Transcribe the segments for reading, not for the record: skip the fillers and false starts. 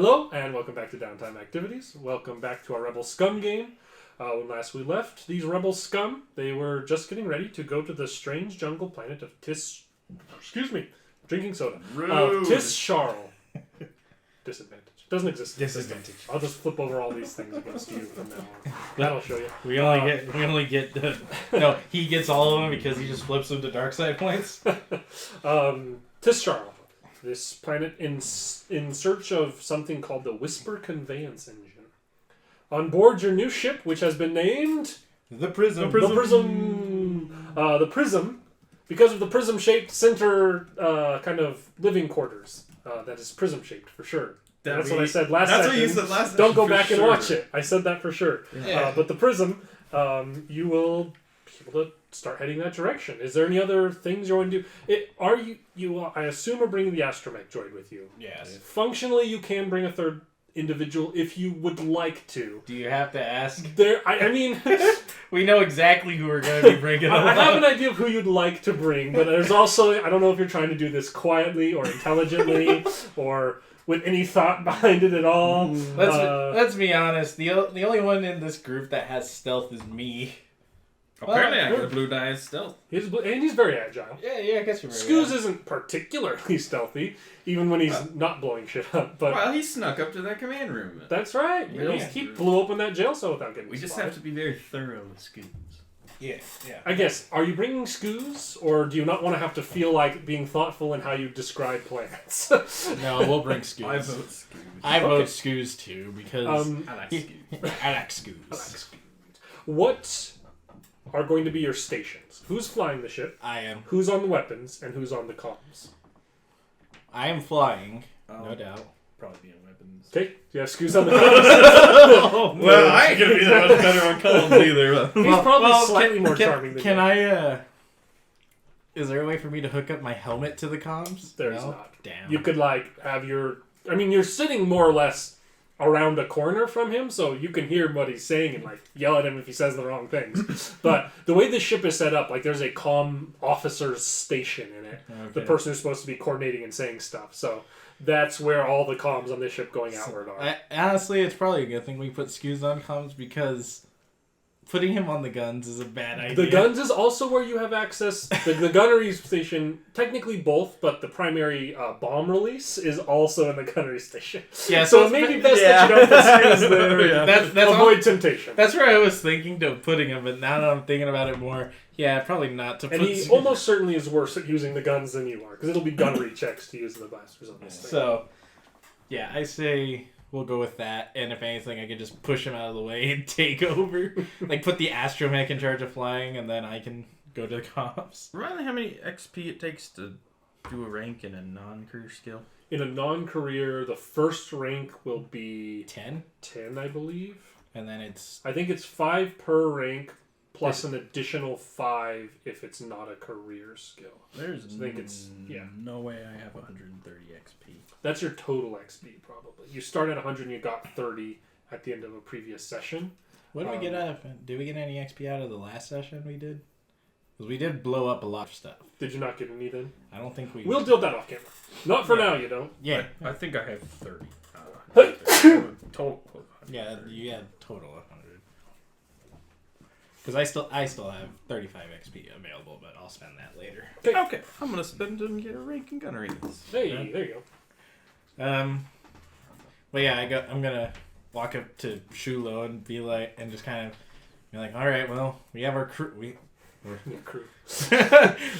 Hello, and welcome back to Downtime Activities. Welcome back to our Rebel Scum game. When last we left, these Rebel Scum, they were just getting ready to go to the strange jungle planet of drinking soda. Of Tiss'sharl. Disadvantage. Doesn't exist. Disadvantage. I'll just flip over all these things against you from now on. That'll show you. We only get no, he gets all of them because he just flips them to dark side points. Tiss'sharl. This planet in search of something called the Whisper Conveyance Engine. On board your new ship, which has been named... The Prism. The Prism, because of the prism-shaped center kind of living quarters. That is prism-shaped, for sure. That's what I said last session. That's what you said last session. Don't go back and watch it. I said that for sure. Yeah. But the Prism, you will be able to start heading that direction. Is there any other things you want to do? I assume are bringing the astromech droid with you. Yes. Functionally, you can bring a third individual if you would like to. Do you have to ask? I mean... we know exactly who we're going to be bringing along. I have an idea of who you'd like to bring, but there's also... I don't know if you're trying to do this quietly or intelligently or with any thought behind it at all. Let's be honest. The only one in this group that has stealth is me. Apparently I got a blue die as stealth. And he's very agile. Yeah, I guess you're right. Scooz isn't particularly stealthy, even when he's not blowing shit up. But well, he snuck up to that command room. That's right. He blew open that jail cell without getting We just spotted. have to be very thorough with Scooz. Yeah. I guess, are you bringing Scooz, or do you not want to have to feel like being thoughtful in how you describe plants? No, we'll bring Scooz. I vote Scooz. I vote Scooz too, because I like Scooz. I like Scooz. What are going to be your stations? Who's flying the ship? I am. Who's on the weapons, and who's on the comms? I am flying, no doubt. Probably be on weapons. Okay, you have Scooz on the comms. Well, I ain't gonna be that much better on comms either. He's probably slightly more charming than Can you. Is there a way for me to hook up my helmet to the comms? There's not. Damn. You could, have your... I mean, you're sitting more or less around a corner from him, so you can hear what he's saying and, yell at him if he says the wrong things. But the way the ship is set up, there's a comm officer's station in it. Okay. The person who's supposed to be coordinating and saying stuff. So that's where all the comms on this ship going outward are. Honestly, it's probably a good thing we put Scooz on comms, because putting him on the guns is a bad idea. The guns is also where you have access. The gunnery station, technically both, but the primary bomb release is also in the gunnery station. Yeah, so it may be best that you don't put Scooz there. Yeah. That's avoid temptation. That's where I was thinking of putting him, but now that I'm thinking about it more, yeah, probably not to put. And he almost certainly is worse at using the guns than you are, because it'll be gunnery checks to use the blasters on this thing. So, yeah, I say we'll go with that, and if anything, I could just push him out of the way and take over. Put the astromech in charge of flying, and then I can go to the comms. Remind me how many XP it takes to do a rank in a non-career skill? In a non-career, the first rank will be 10, I believe. And then I think it's 5 per rank, plus an additional 5 if it's not a career skill. There's no way I have 130 XP. That's your total XP, probably. You start at 100 and you got 30 at the end of a previous session. What did we get out of? Did we get any XP out of the last session we did? Because we did blow up a lot of stuff. Did you not get any then? I don't think we... We'll deal that off camera. Not for now, you don't. Yeah. I think I have 30. Total. Yeah, you had total 100. Because I still have 35 XP available, but I'll spend that later. Okay. I'm going to spend it and get a rank in gunnery. Hey, there you go. Well, yeah, I'm going to walk up to Shulo and be like, and just kind of be like, all right, well, we have our crew. We're crew.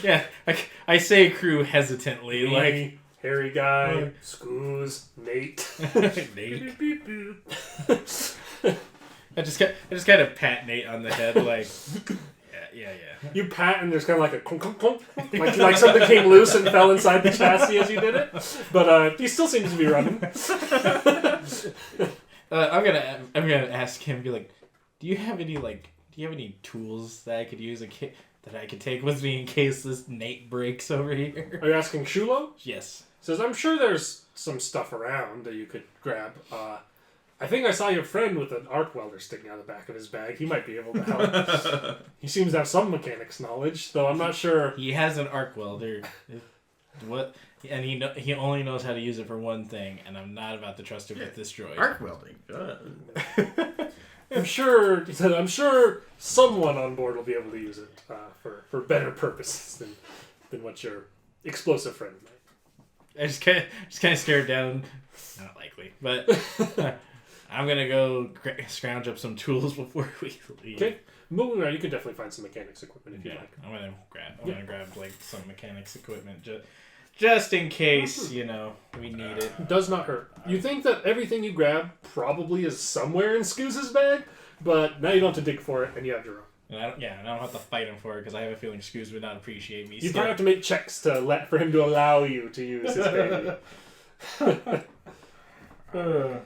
Yeah, I say crew hesitantly, Me, hairy guy, Scooz, Nate. Nate. I just kind of pat Nate on the head, like, yeah. You pat and there's kind of like a clunk, clunk, clunk, like something came loose and fell inside the chassis as you did it. But he still seems to be running. I'm gonna ask him, be like, do you have any tools that I could use that I could take with me in case this Nate breaks over here? Are you asking Shulo? Yes. Says, I'm sure there's some stuff around that you could grab. I think I saw your friend with an arc welder sticking out of the back of his bag. He might be able to help. He seems to have some mechanics knowledge, though I'm not sure. He has an arc welder. What? And he only knows how to use it for one thing, and I'm not about to trust him with this droid. Arc welding. I'm sure someone on board will be able to use it for better purposes than what your explosive friend might. I just kind of stared down. Not likely, but I'm gonna go scrounge up some tools before we leave. Okay, moving around, you could definitely find some mechanics equipment if you like. I'm gonna grab like some mechanics equipment just in case we need it. Does not hurt. You think that everything you grab probably is somewhere in Scooz's bag, but now you don't have to dig for it, and you have your own. And I don't have to fight him for it because I have a feeling Scooz would not appreciate me. You probably have to make checks for him to allow you to use his baby. I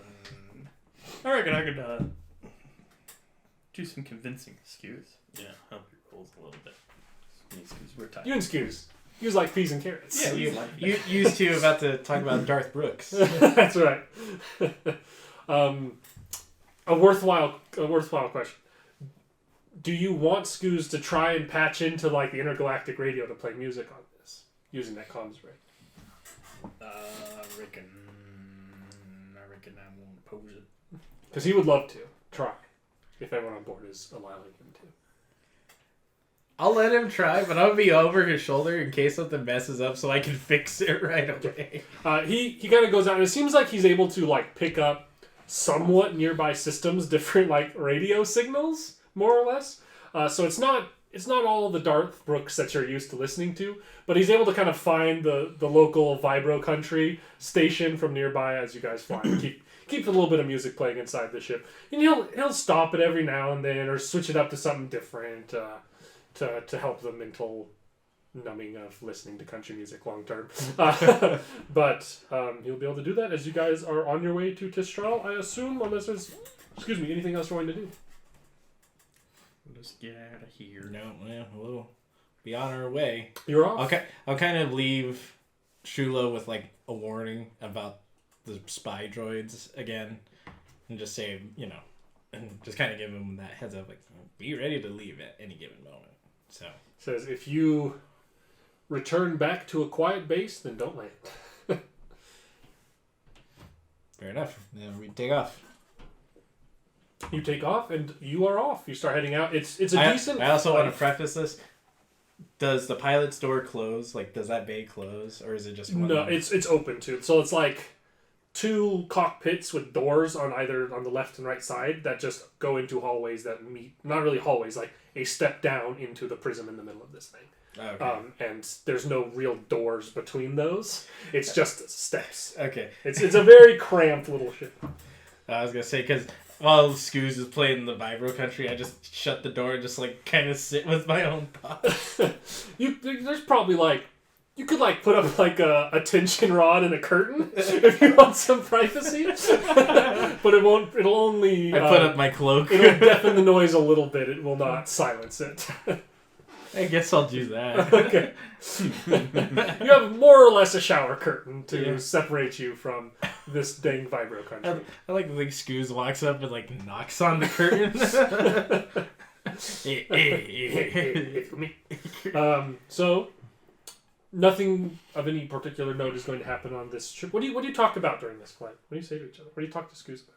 reckon I could do some convincing Scoos. Yeah, help your rolls a little bit. Scoos, we're tired. You and Scooz. He was like peas and carrots. Yeah, you used to about to talk about Darth Brooks. That's right. A worthwhile question. Do you want Scooz to try and patch into like the intergalactic radio to play music on this using that comms rig? I reckon I won't oppose it. Because he would love to try if everyone on board is allowing him to. I'll let him try, but I'll be over his shoulder in case something messes up so I can fix it right away. He kind of goes out, and it seems like he's able to like pick up somewhat nearby systems, different like radio signals, more or less. So it's not all the Darth Brooks that you're used to listening to, but he's able to kind of find the local vibro country station from nearby as you guys fly. Keep a little bit of music playing inside the ship, and he'll stop it every now and then or switch it up to something different. To help the mental numbing of listening to country music long term. But you'll be able to do that as you guys are on your way to Tiss'sharl, I assume, unless there's, anything else you're going to do. Let's get out of here. No, we'll be on our way. You're off? Okay, I'll kind of leave Shula with like a warning about the spy droids again, and just say, and just kind of give him that heads up, like, be ready to leave at any given moment. So says if you return back to a quiet base, then don't land. Fair enough. Then we take off. You take off, and you are off. You start heading out. It's a decent. I also want to preface this. Does the pilot's door close? Like, does that bay close, or is it just one? No, it's open too. So it's like two cockpits with doors on the left and right side that just go into hallways that meet. Not really hallways, like a step down into the prism in the middle of this thing. Okay. And there's no real doors between those. It's just steps. Okay. It's a very cramped little ship. I was gonna say, because while Scooz is playing the Vibro Country, I just shut the door and just like kind of sit with my own thoughts. There's probably like. You could like put up like a tension rod and a curtain if you want some privacy, but it won't. It'll only. I put up my cloak. It'll deafen the noise a little bit. It will not silence it. I guess I'll do that. Okay. You have more or less a shower curtain to separate you from this dang vibro country. I like the Scooz walks up and like knocks on the curtain. So. Nothing of any particular note is going to happen on this trip. What do you talk about during this flight? What do you say to each other? What do you talk to Scooz about?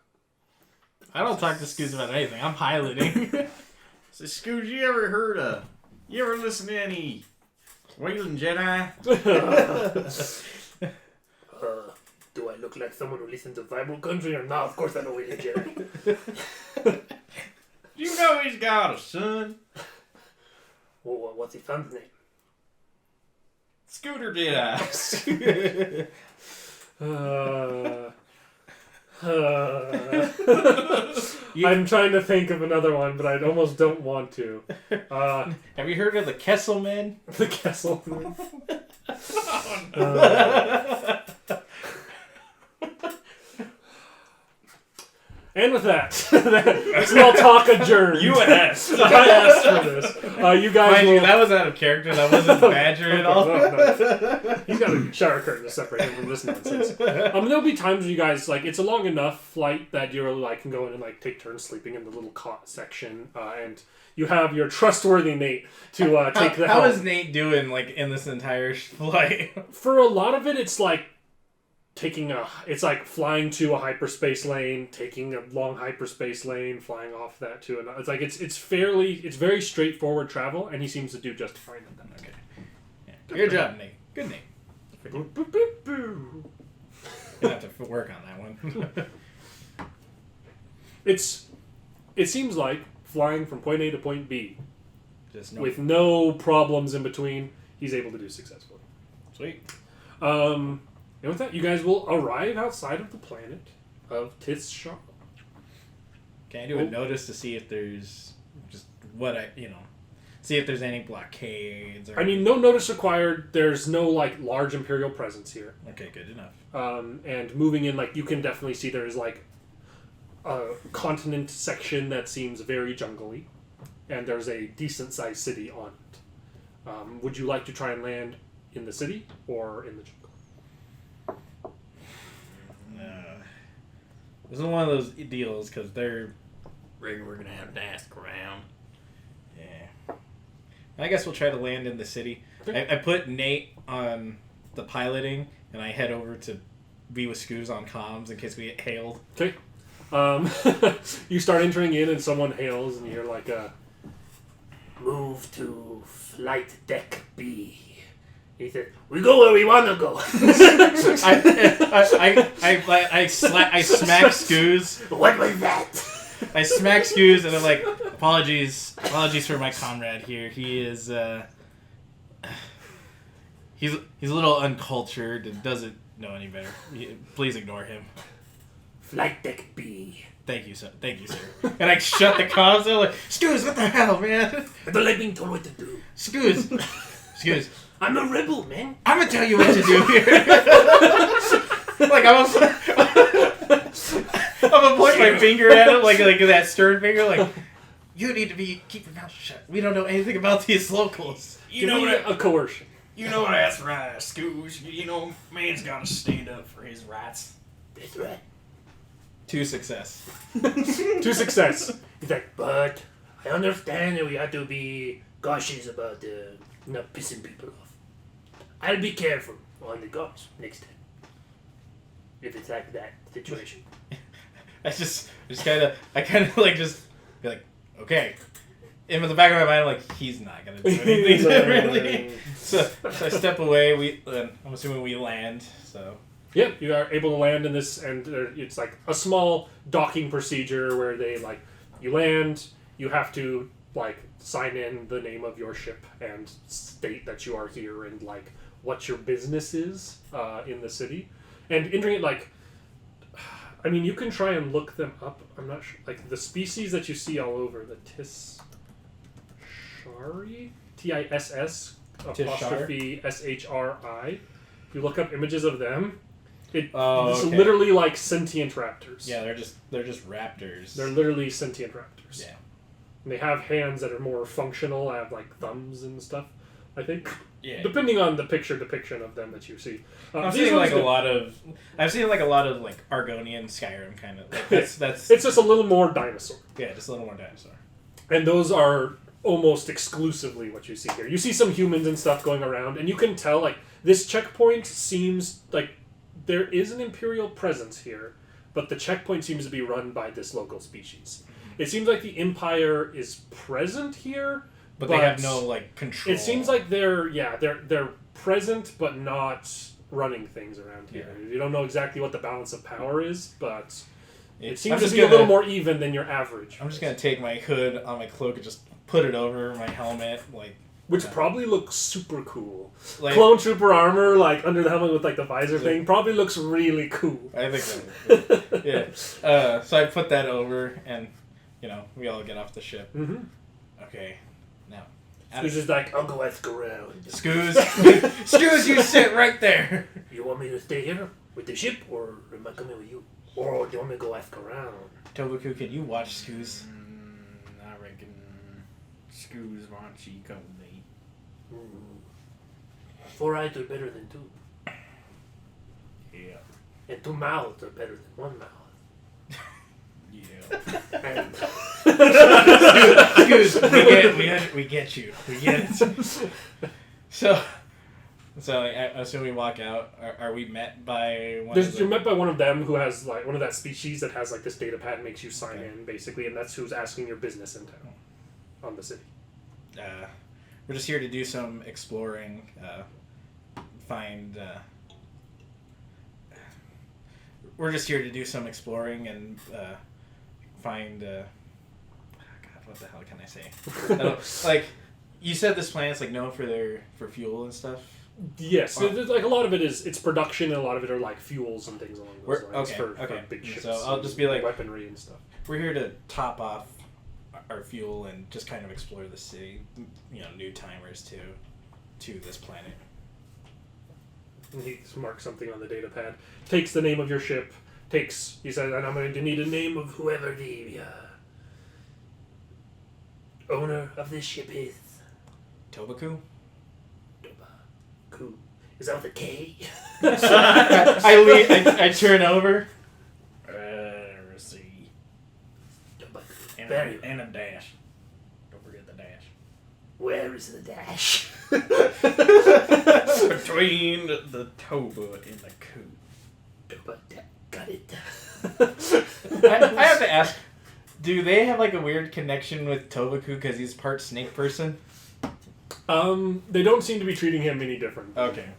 I don't talk to Scooz about anything. I'm piloting. So Scooz, you ever listen to any Wailing Jedi? Do I look like someone who listens to Vibro Country or not? Of course I know Wailing Jedi. You know he's got a son. Well, what's his son's name? Scooter Jedi. I'm trying to think of another one, but I almost don't want to. Have you heard of the Kesselman? The Kesselman. And with that, small talk adjourned. You asked. I asked for this. You guys Mind you, that was out of character. That wasn't Badger at all. No. He's got a shower curtain to separate him from this nonsense. There'll be times where you guys, like, it's a long enough flight that you're, like, can go in and, like, take turns sleeping in the little cot section, and you have your trustworthy Nate to take the helm. How is Nate doing like in this entire flight? For a lot of it, it's like flying to a hyperspace lane, taking a long hyperspace lane, flying off that to another. It's like it's very straightforward travel, and he seems to do just fine at that. Okay. Yeah. Good job, Nate. Good Nate. Gonna have to work on that one. It seems like flying from point A to point B, just with no problems in between, he's able to do successfully. Sweet. And with that, you guys will arrive outside of the planet of Tiss'sharl. Can I do a notice to see if there's see if there's any blockades? Or no notice required. There's no large Imperial presence here. Okay, good enough. And moving in, you can definitely see there's a continent section that seems very jungly, and there's a decent sized city on it. Would you like to try and land in the city or in the jungle? This is one of those deals because we're gonna have to ask around. Yeah. I guess we'll try to land in the city. Okay. I put Nate on the piloting, and I head over to be with Scooz on comms in case we get hailed. Okay. You start entering in, and someone hails, and you're like, "Move to flight deck B." He said, "We go where we want to go." I smack Scooz. What was that? I smack Scooz, and I'm like, apologies for my comrade here. He is he's a little uncultured and doesn't know any better. Please ignore him. Flight deck B. Thank you, sir. And I shut the comms. I'm like, Scooz, what the hell, man? I don't like being told what to do. Scooz. I'm a rebel, man. I'm gonna tell you what to do here. I'm gonna point my finger at him, like that stern finger, you need to keep your mouth shut. We don't know anything about these locals. A coercion. You know that's right, Scooge. Man's gotta stand up for his rights. That's right. 2 success. 2 success. He's like, but I understand that we have to be cautious about not pissing people off. I'll be careful on the guards next time. If it's like that situation. I kind of just be like, okay. In the back of my mind, I'm like, he's not gonna do anything differently. So I step away. I'm assuming we land. So. Yeah, you are able to land in this, and it's like a small docking procedure where they you land. You have to sign in the name of your ship and state that you are here and what your business is in the city. And entering it you can try and look them up. I'm not sure. The species that you see all over, the Tiss'sharl? Tiss'sshri? SHRI. If you look up images of them, it's literally sentient raptors. Yeah, they're just raptors. They're literally sentient raptors. Yeah. And they have hands that are more functional. I have thumbs and stuff, I think. Yeah. Depending on the picture depiction of them that you see. I've seen a lot of Argonian Skyrim kind of. That's it's just a little more dinosaur. Yeah, just a little more dinosaur. And those are almost exclusively what you see here. You see some humans and stuff going around, and you can tell this checkpoint seems there is an Imperial presence here, but the checkpoint seems to be run by this local species. It seems like the Empire is present here, but they have no control. It seems like they're present, but not running things around here. Yeah. You don't know exactly what the balance of power is, but it seems to be a little more even than your average. I'm just gonna take my hood on my cloak and just put it over my helmet, which probably looks super cool. Clone Trooper armor, under the helmet with the visor thing, probably looks really cool. I think so. Yeah. So I put that over, and we all get off the ship. Mm-hmm. Okay. Now. Scooz is I'll go ask around. Scooz, you sit right there. You want me to stay here with the ship, or am I coming with you? Or do you want me to go ask around? Toboku, can you watch Scooz? I reckon Scooz wants you come with me. 4 eyes are better than 2. Yeah. And 2 mouths are better than 1 mouth. Yeah. And we get you. We get it. So as soon as we walk out, are we met by one of them? You're met by one of them who has like one of that species that has like this data pad makes you sign in basically, and that's who's asking your business intel on the city. We're just here to do some exploring, we're just here to do some exploring and find. God, what the hell can I say? Like, you said this planet's like known for fuel and stuff. Yes, so like a lot of it is it's production, and a lot of it are like fuels and things along those lines for big ships. So I'll just be like weaponry and stuff. We're here to top off our fuel and just kind of explore the city. New timers to this planet. And he marks something on the data pad. Takes the name of your ship. He says, and I'm going to need a name of whoever the owner of this ship is. Tobaku? Tobaku. Is that with a K? I turn over. See. Tobaku. And a dash. Don't forget the dash. Where is the dash? Between the toba and the coup. Got it. I have to ask, do they have like a weird connection with Tobaku because he's part snake person? They don't seem to be treating him any different. Okay.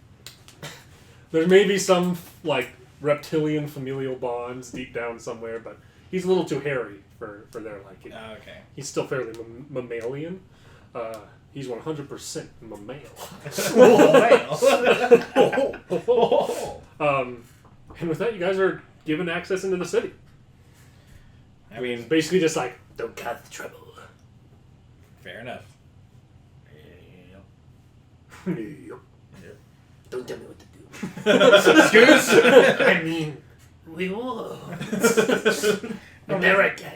There may be some like reptilian familial bonds deep down somewhere, but he's a little too hairy for their liking. Okay. He's still fairly mammalian. He's 100% mammal. And with that, you guys are given access into the city. I mean, basically just like, don't cause trouble. Fair enough. Yep. Don't tell me what to do. Excuse? I mean, we will. America.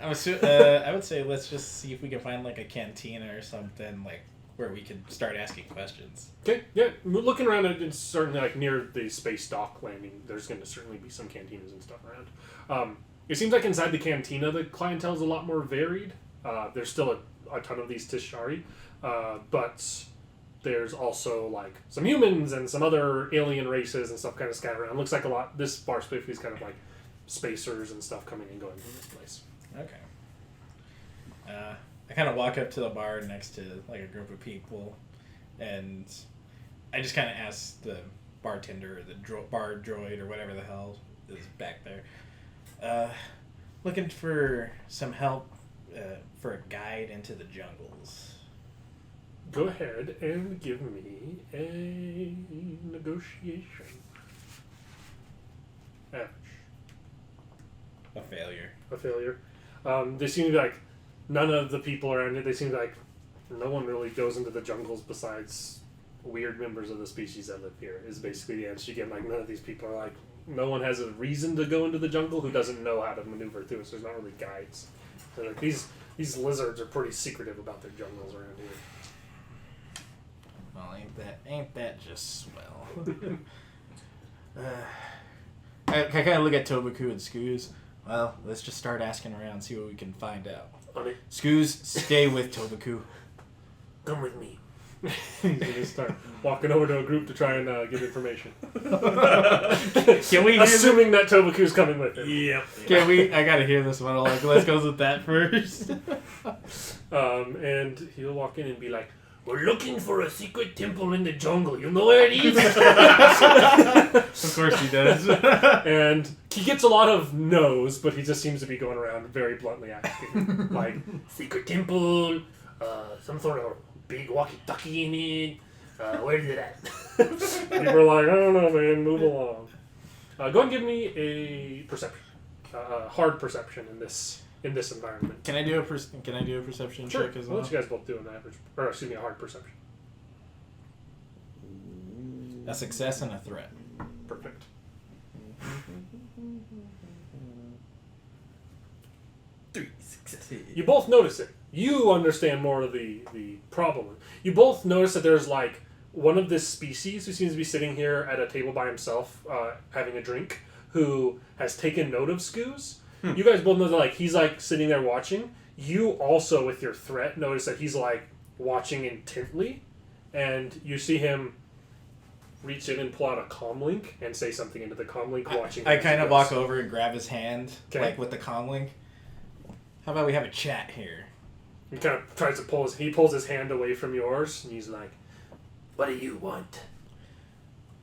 I would say let's just see if we can find like a cantina or something like where we could start asking questions. Okay, yeah. Looking around, it's certainly like near the space dock landing. There's going to certainly be some cantinas and stuff around. It seems like inside the cantina, the clientele is a lot more varied. There's still a ton of these Tiss'sharl, but there's also like some humans and some other alien races and stuff kind of scattered around. Looks like a lot. This bar specifically is kind of like spacers and stuff coming and going from this place. Okay. I kind of walk up to the bar next to like a group of people, and I just kind of ask the bartender or the bar droid or whatever the hell is back there, looking for some help for a guide into the jungles. Go ahead and give me a negotiation. Average. A failure. A failure. They seem to be like none of the people around it. They seem like no one really goes into the jungles besides weird members of the species that live here. Is basically the answer you get. Like none of these people are like. No one has a reason to go into the jungle who doesn't know how to maneuver through it. So there's not really guides. So like these lizards are pretty secretive about their jungles around here. Well, ain't that just swell? I kind of look at Tobaku and Scooz. Well, let's just start asking around, see what we can find out. On it. Scooz, stay with Tobaku. Come with me. He's going to start walking over to a group to try and get information. Can we? Assuming that Tobaku's coming with him. Yep. Can we? I gotta hear this one. Like, let's go with that first. And he'll walk in and be like, "We're looking for a secret temple in the jungle. You know where it is?" Of course he does. And he gets a lot of no's, but he just seems to be going around very bluntly asking, like, secret temple, some sort of big walkie-talkie in it. Where's it at? People are like, I don't know, man. Move along. Go ahead and give me a perception, hard perception in this environment. Can I do a perception check as well? I'll let you guys both do an average, or excuse me, a hard perception. A success and a threat. Perfect. Three successes. You both notice it. You understand more of the problem. You both notice that there's like one of this species who seems to be sitting here at a table by himself, having a drink, who has taken note of Scooz. You guys both know that like he's like sitting there watching. You also, with your threat, notice that he's like watching intently, and you see him reach in and pull out a comm link and say something into the comm link. Watching. I kind of walk over and grab his hand, like with the comm link. How about we have a chat here? He kind of tries to he pulls his hand away from yours, and he's like, "What do you want?"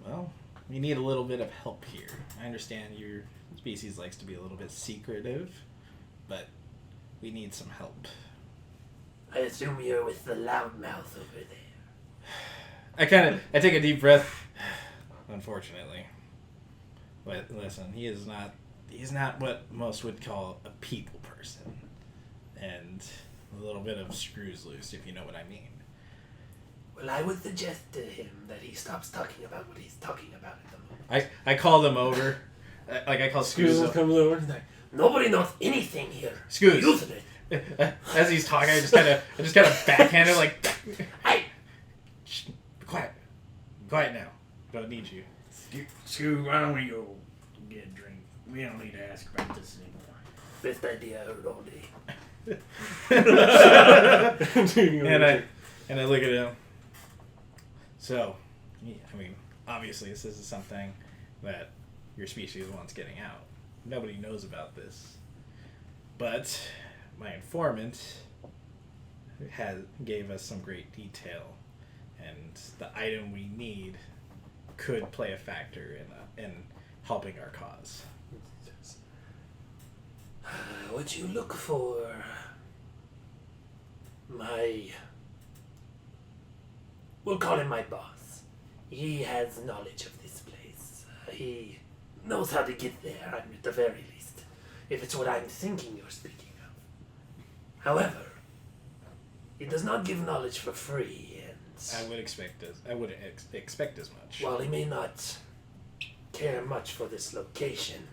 Well, we need a little bit of help here. I understand your species likes to be a little bit secretive, but we need some help. I assume you're with the loudmouth over there. I take a deep breath. Unfortunately. But listen, he's not what most would call a people person. And a little bit of screws loose, if you know what I mean. Well, I would suggest to him that he stops talking about what he's talking about at the moment. I call them over. I call Scooz. Comes over. He's like, nobody knows anything here. Scooz. Using it. As he's talking, I just kind of backhand him like, hey, shh, be quiet now. Don't need you. Scoo, why don't we go get a drink? We don't need to ask about this anymore. Best idea I heard all day. and I look at him. So, I mean, obviously this is something that your species wants getting out. Nobody knows about this. But my informant gave us some great detail, and the item we need could play a factor in helping our cause. What you look for? We'll call him my boss. He has knowledge of this place. He knows how to get there, at the very least. If it's what I'm thinking you're speaking of. However, he does not give knowledge for free, and I wouldn't expect as much. while he may not care much for this location,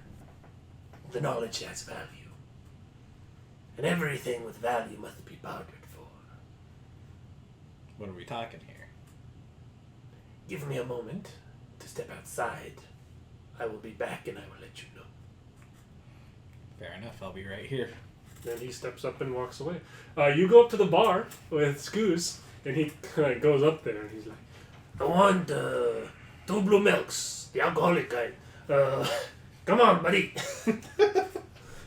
the knowledge has value. And everything with value must be bartered for. What are we talking here? Give me a moment to step outside. I will be back and I will let you know. Fair enough, I'll be right here. Then he steps up and walks away. You go up to the bar with Scooz, and he kind of goes up there and he's like, I want 2 blue milks, the alcoholic kind. Come on, buddy.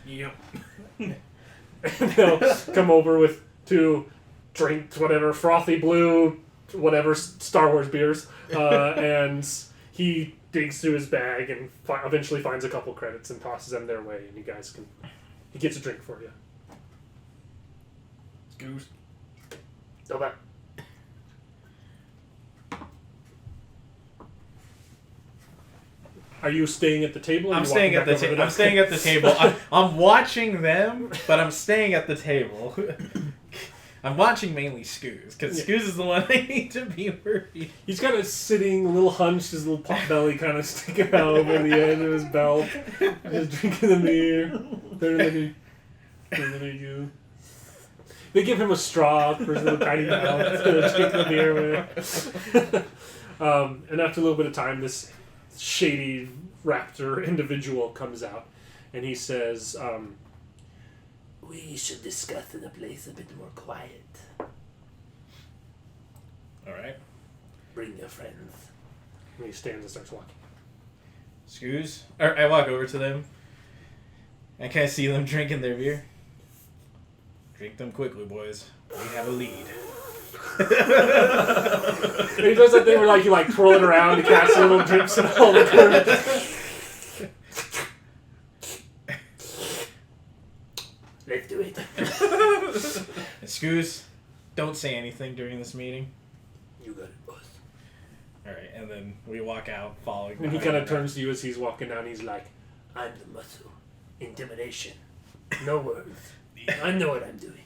Yep. and he'll come over with 2 drinks, whatever, frothy blue, whatever, Star Wars beers, and he digs through his bag and eventually finds a couple credits and tosses them their way, and he gets a drink for you. Goose. Go back. Are you staying at the table? I'm staying at the table. I'm staying at the table. I'm watching them, but I'm staying at the table. I'm watching mainly Scooz, because Scooz is the one I need to be worried. He's kind of sitting, a little hunched, his little pot belly kind of sticking out over the end of his belt, just drinking the beer. They give him a straw for his little tiny mouth to drink the beer with. And after a little bit of time, this shady raptor individual comes out, and he says, We should discuss in a place a bit more quiet. Alright. Bring your friends. and he stands and starts walking. Scooz? I walk over to them. I kind of see them drinking their beer. Drink them quickly, boys. We have a lead. He does that thing where you twirl it around to catch little drips and all the curves. Let's do it. And Scooz, don't say anything during this meeting. You got it, boss. Alright, and then we walk out following. And he kind of turns to you as he's walking down. He's like, I'm the muscle. Intimidation. No words. I know what I'm doing.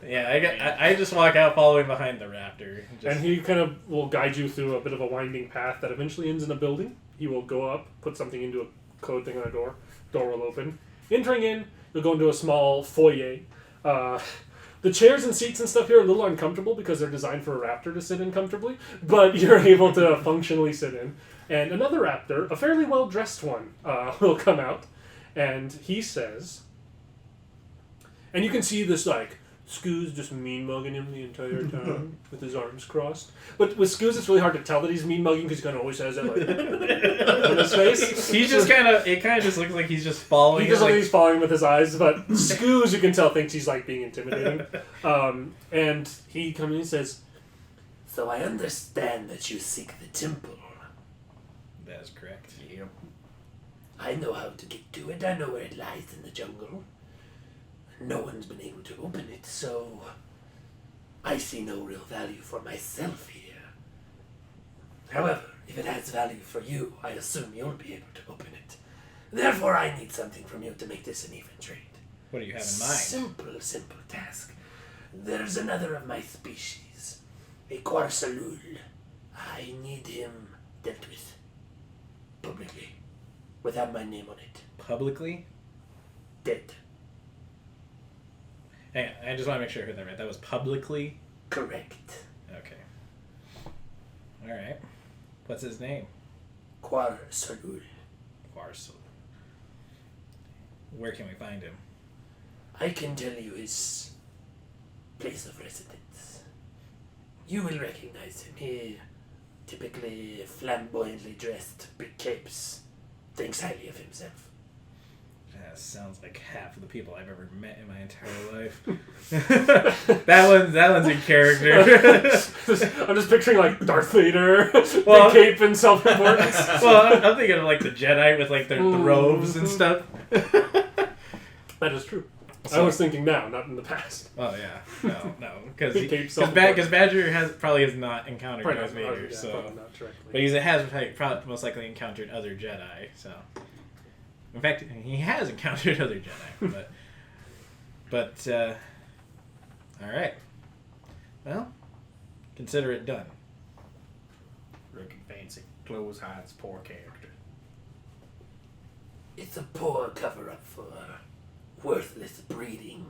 Yeah, I just walk out following behind the raptor. And he kind of will guide you through a bit of a winding path that eventually ends in a building. He will go up, put something into a code thing on a door. Door will open. Entering in, you'll go into a small foyer. The chairs and seats and stuff here are a little uncomfortable because they're designed for a raptor to sit in comfortably, but you're able to functionally sit in. And another raptor, a fairly well-dressed one, will come out, and he says... And you can see this, like, Scoo's just mean-mugging him the entire time with his arms crossed. But with Scoo's, it's really hard to tell that he's mean-mugging because he kind of always has that, like, on his face. He's just it kind of just looks like he's just following. He just looks like he's following with his eyes, but Scoo's, you can tell, thinks he's, like, being intimidating. And he comes in and says, "So I understand that you seek the temple." That is correct. Yep. "I know how to get to it. I know where it lies in the jungle. No one's been able to open it, so I see no real value for myself here. However, if it has value for you, I assume you'll be able to open it. Therefore, I need something from you to make this an even trade." What do you have in mind? Simple task. There's another of my species, a Tiss'sharl. I need him dealt with publicly, without my name on it. Publicly? Dead. Hang on, I just want to make sure I heard that right. That was publicly? Correct. Okay. Alright. What's his name? Tiss'sharl. Warsaw. Where can we find him? I can tell you his place of residence. You will recognize him. He typically flamboyantly dressed, big capes, thinks highly of himself. That sounds like half of the people I've ever met in my entire life. that one's in character. I'm just picturing, like, Darth Vader, big cape and self-importance. Well, I'm thinking of, like, the Jedi with, like, the robes and stuff. That is true. So, I was thinking now, not in the past. Oh, yeah. No. Because Badger has not encountered Darth Vader. Yeah, so. not directly. But he has probably most likely encountered other Jedi, so... In fact, he has encountered other Jedi, but all right. Well, consider it done. Looking fancy. Clothes hides poor character. It's a poor cover-up for worthless breeding.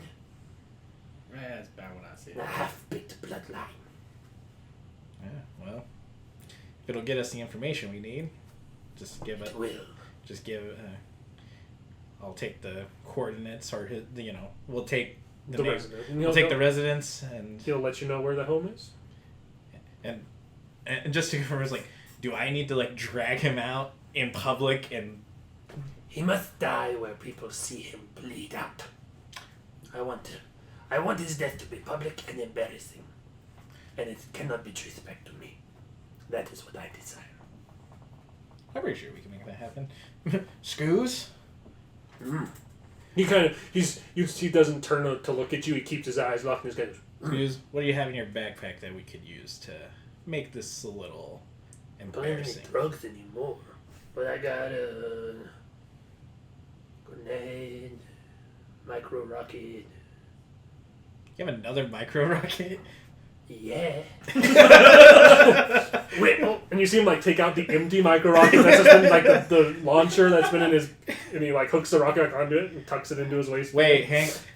That's about what I said. A half-baked bloodline. Yeah, well, if it'll get us the information we need, just give it. It will. Just give. I'll take the coordinates, or we'll take the residence. We'll take the residence, and he'll let you know where the home is. And just to confirm, it's like, do I need to like drag him out in public and? He must die where people see him bleed out. I want his death to be public and embarrassing, and it cannot be traced back to me. That is what I desire. I'm pretty sure we can make that happen. Scoos? He kind of he doesn't turn to look at you. He keeps his eyes locked and he's Scoos, what do you have in your backpack that we could use to make this a little embarrassing? I don't have any drugs anymore, but I got a grenade, micro rocket. You have another micro rocket? Yeah. Wait, and you see him like take out the empty micro rocket that's just been like the launcher that's been in his, and he like hooks the rocket onto it and tucks it into his waist. Wait,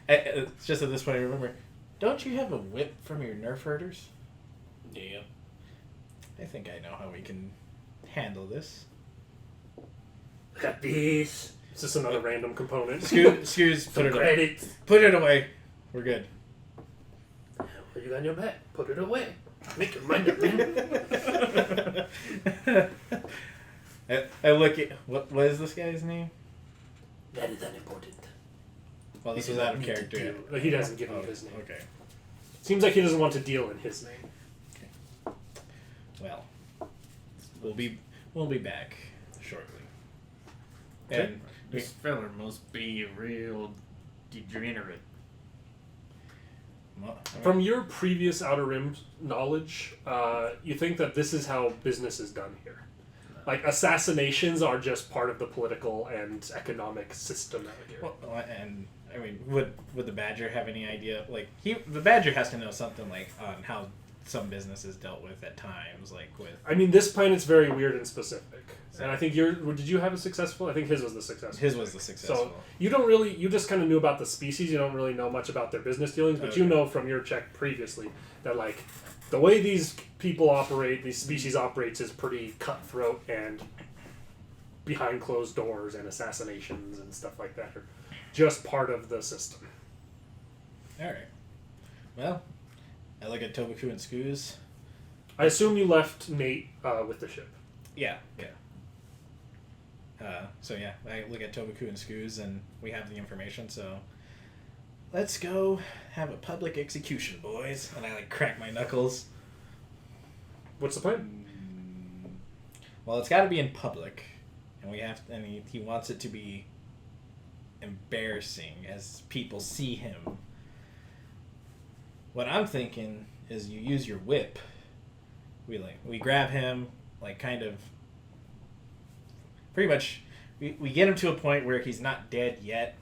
it's just at this point I remember. Don't you have a whip from your Nerf herders? Yeah. I think I know how we can handle this. I got this. It's just another random component. Excuse, put it away. Put it away. We're good. What you got in your bag? Put it away. Make your mind up, man. I look at what is this guy's name? That is unimportant. Well, this is out of character. He doesn't give him his name. Okay. Seems like he doesn't want to deal in his name. Okay. Well, we'll be back shortly. Okay. And this fella must be a real degenerate. Well, From your previous Outer Rim knowledge, you think that this is how business is done here. Like, assassinations are just part of the political and economic system out here. well, and I mean, would the Badger have any idea? Like, the Badger has to know something like on how some businesses dealt with at times, like with. I mean, this planet's very weird and specific, and I think did you have a successful? I think his was the successful. His was the successful. So you just kind of knew about the species. You don't really know much about their business dealings, but you know from your check previously that like the way these people operate, these species operates, is pretty cutthroat and behind closed doors, and assassinations and stuff like that are just part of the system. All right. Well, I look at Tobaku and Scooz. I assume you left Nate with the ship. Yeah. So yeah, I look at Tobaku and Scooz, and we have the information. So let's go have a public execution, boys. And I like crack my knuckles. What's the plan? Well, it's got to be in public, and he wants it to be embarrassing as people see him. What I'm thinking is you use your whip. We grab him, like kind of pretty much we get him to a point where he's not dead yet,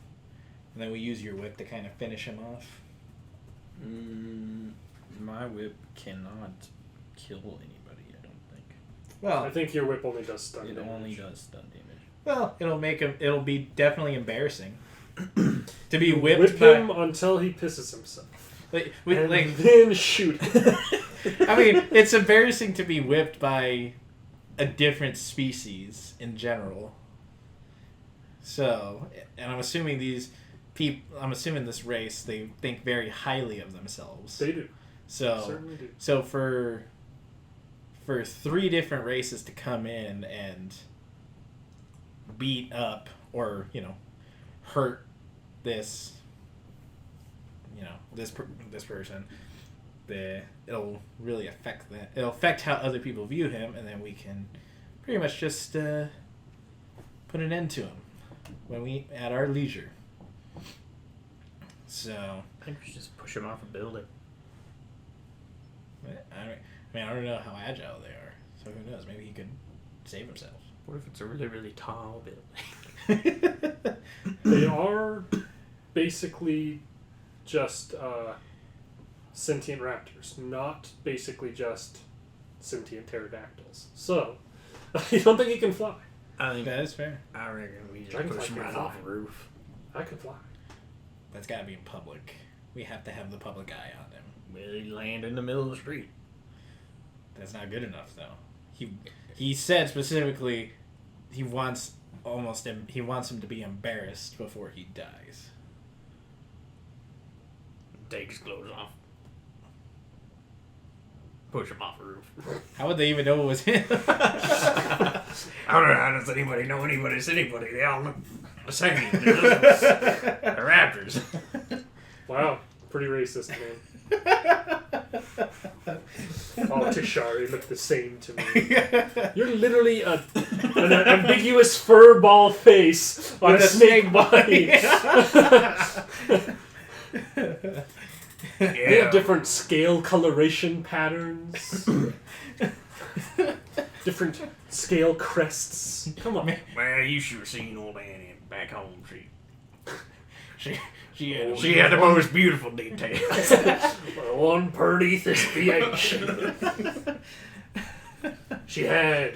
and then we use your whip to kind of finish him off. My whip cannot kill anybody, I don't think. Well, I think your whip only does stun damage. It only does stun damage. Well, it'll be definitely embarrassing to be whipped Whip him until he pisses himself. Then shoot him. I mean, it's embarrassing to be whipped by a different species in general. So, and I'm assuming this race, they think very highly of themselves. They do. So, certainly do. So for 3 different races to come in and beat up or, hurt this, this person, it'll really affect that. It'll affect how other people view him, and then we can pretty much just put an end to him at our leisure. So I think we should just push him off a building. I don't know how agile they are, so who knows? Maybe he could save himself. What if it's a really, really tall building? They are basically just sentient raptors, not basically just sentient pterodactyls. So, you don't think he can fly? I think that is fair. I reckon we just push him right off a roof. I can fly. That's got to be in public. We have to have the public eye on him. Well, he land in the middle of the street. That's not good enough, though. He said specifically he wants him to be embarrassed before he dies. Take his clothes off. Push him off a roof. How would they even know it was him? I don't know how does anybody know anybody's anybody. They all look the same. They're raptors. Wow, pretty racist, man. Oh, Tiss'sharl, you look the same to me. You're literally an ambiguous fur ball face on a snake body. They have different scale coloration patterns. Different scale crests. Come on. Well, you should have seen old Annie back home. She had the most beautiful details. One pretty thespiation. She had.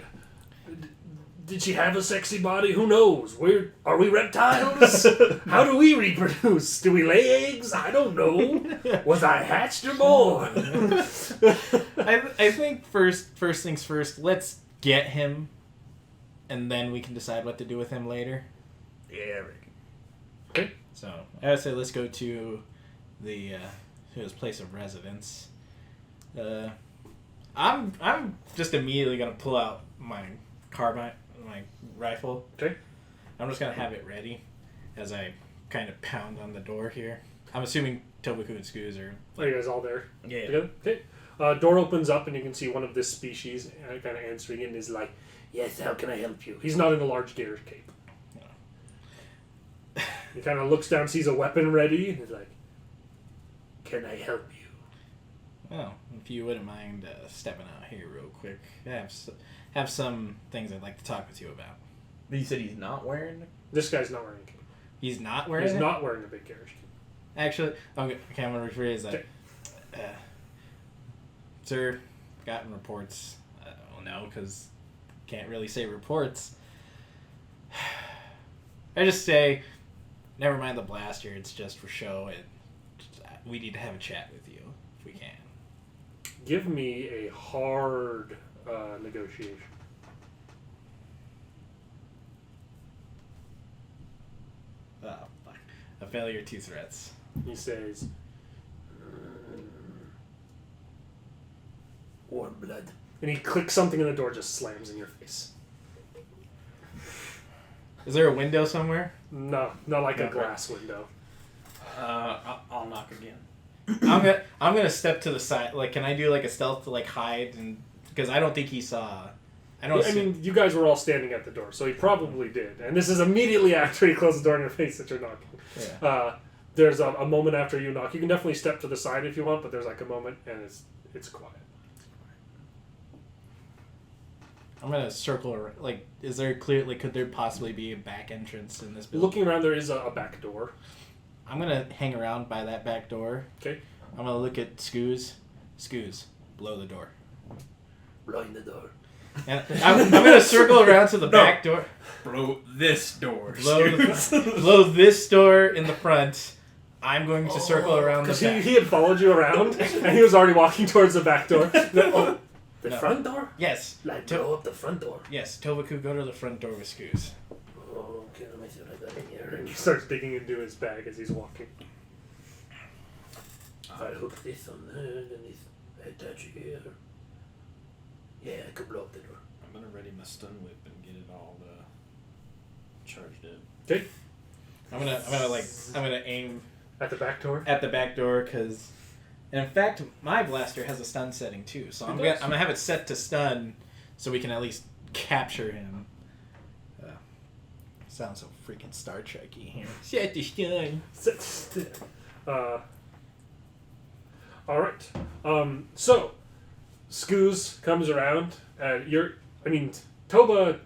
Did she have a sexy body? Who knows? Are we reptiles? How do we reproduce? Do we lay eggs? I don't know. Was I hatched or born? I think first things first. Let's get him, and then we can decide what to do with him later. Yeah, Rick. Okay. So I would say let's go to his place of residence. I'm just immediately gonna pull out my carbine, my rifle. Okay. I'm just gonna have it ready as I kind of pound on the door here. I'm assuming Tobaku and Scooz are. Are you guys all there? Yeah. Together? Okay. Door opens up and you can see one of this species kind of answering and is like, "Yes, how can I help you?" He's not in a large gator cape. He kind of looks down, sees a weapon ready, and he's like, "Can I help you?" Well, if you wouldn't mind stepping out here real quick, I have some things I'd like to talk with you about. You said he's not wearing. This guy's not wearing a cape. He's not wearing. He's not wearing a big garish cape. Actually, okay, I'm gonna rephrase that. Sir, gotten reports. I don't know, because can't really say reports. I just say, never mind the blaster, it's just for show, and we need to have a chat with you, if we can. Give me a hard negotiation. Oh, fuck. A failure, 2 threats. He says, Warm blood. and he clicks something and the door just slams in your face. Is there a window somewhere? No, not like a glass window. I'll knock again. I'm gonna step to the side. Like, can I do like a stealth to like hide? And because I don't think he saw. I mean, you guys were all standing at the door, so he probably did. And this is immediately after he closed the door in your face that you're knocking. Yeah. There's a moment after you knock. You can definitely step to the side if you want, but there's like a moment and it's quiet. I'm gonna circle around. Like, is there clearly? Could there possibly be a back entrance in this building? Looking around, there is a back door. I'm gonna hang around by that back door. Okay. I'm gonna look at Scooz. Scooz, blow the door. Blowing the door. And I'm gonna circle around to the back door. Blow this door. Blow this door in the front. I'm going to circle around the back. He had followed you around, and he was already walking towards the back door. The front door? Yes. Like, blow up the front door. Yes, Tobaku, go to the front door with Scooz. Oh, okay, let me see what I got in here. And he starts digging into his bag as he's walking. If I hook this on there, then this attach it here. Yeah, I could blow up the door. I'm gonna ready my stun whip and get it all charged in. Okay. I'm gonna aim At the back door? at the back door because, in fact, my blaster has a stun setting too. So I'm gonna have it set to stun, so we can at least capture him. Sounds so freaking Star Trek-y here. Set to stun. Alright. So, Scooz comes around, and Toba,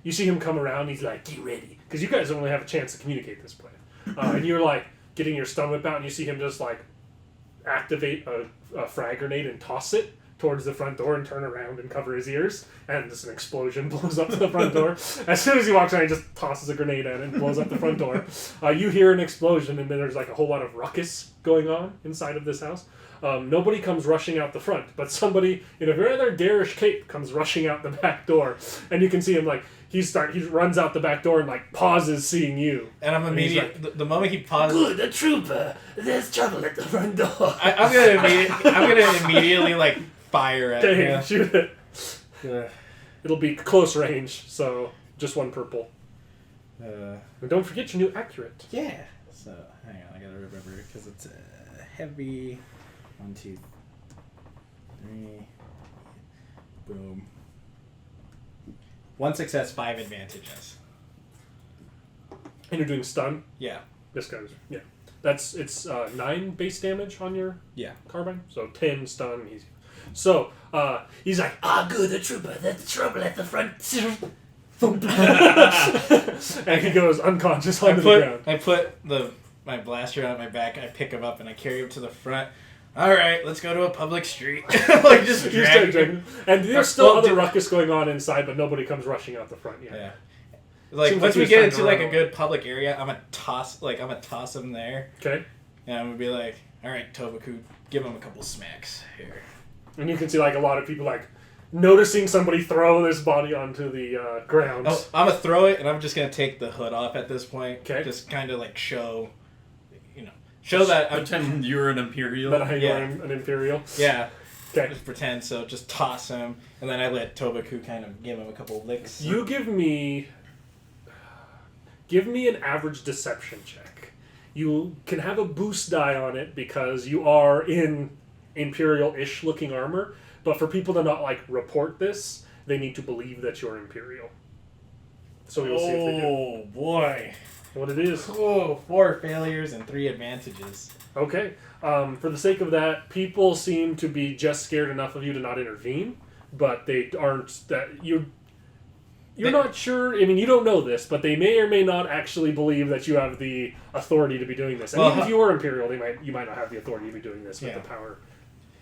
you see him come around, he's like, get ready. Because you guys only have a chance to communicate this plan. And you're like, getting your stun whip out, and you see him just like, activate a frag grenade and toss it towards the front door and turn around and cover his ears, and just an explosion blows up to the front door. As soon as he walks around, he just tosses a grenade in and blows up the front door. You hear an explosion, and then there's like a whole lot of ruckus going on inside of this house. Nobody comes rushing out the front, but somebody in a rather garish cape comes rushing out the back door, and you can see him like he runs out the back door and like pauses seeing you. And I'm immediately the moment he pauses. Good, a trooper. There's trouble at the front door. I'm gonna immediately like fire at him. Shoot it. Yeah. It'll be close range, so just 1 purple. And don't forget your new accurate. Yeah. So hang on, I gotta remember because it's heavy. 1, 2, 3. Boom. 1 success, 5 advantages. And you're doing stun? Yeah. This guy's, yeah. It's 9 base damage on your carbine, so 10 stun. So he's like, good, a trooper. There's trouble at the front. and he goes unconscious onto the ground. I put my blaster on my back, I pick him up, and I carry him to the front. All right, let's go to a public street. Like just drag him. And there's still other ruckus going on inside, but nobody comes rushing out the front yet. Yeah. Like once we get into like a good public area, I'm gonna toss him there. Okay. And I'm gonna be like, all right, Tobaku, give him a couple smacks here. And you can see like a lot of people like noticing somebody throw this body onto the ground. Oh, I'm gonna throw it, and I'm just gonna take the hood off at this point. Okay. Just kind of like show that pretend you're an Imperial. That you're an Imperial. Yeah. Okay. Just pretend. So just toss him, and then I let Tobaku kind of give him a couple licks. You give me an average deception check. You can have a boost die on it because you are in Imperial-ish looking armor, but for people to not like report this, they need to believe that you're Imperial. So we'll see if they do. Oh boy. What it is. Oh, 4 failures and 3 advantages. Okay. For the sake of that, people seem to be just scared enough of you to not intervene, but they aren't that you're not sure. I mean, you don't know this, but they may or may not actually believe that you have the authority to be doing this. And even if you were Imperial, you might not have the authority to be doing this with the power.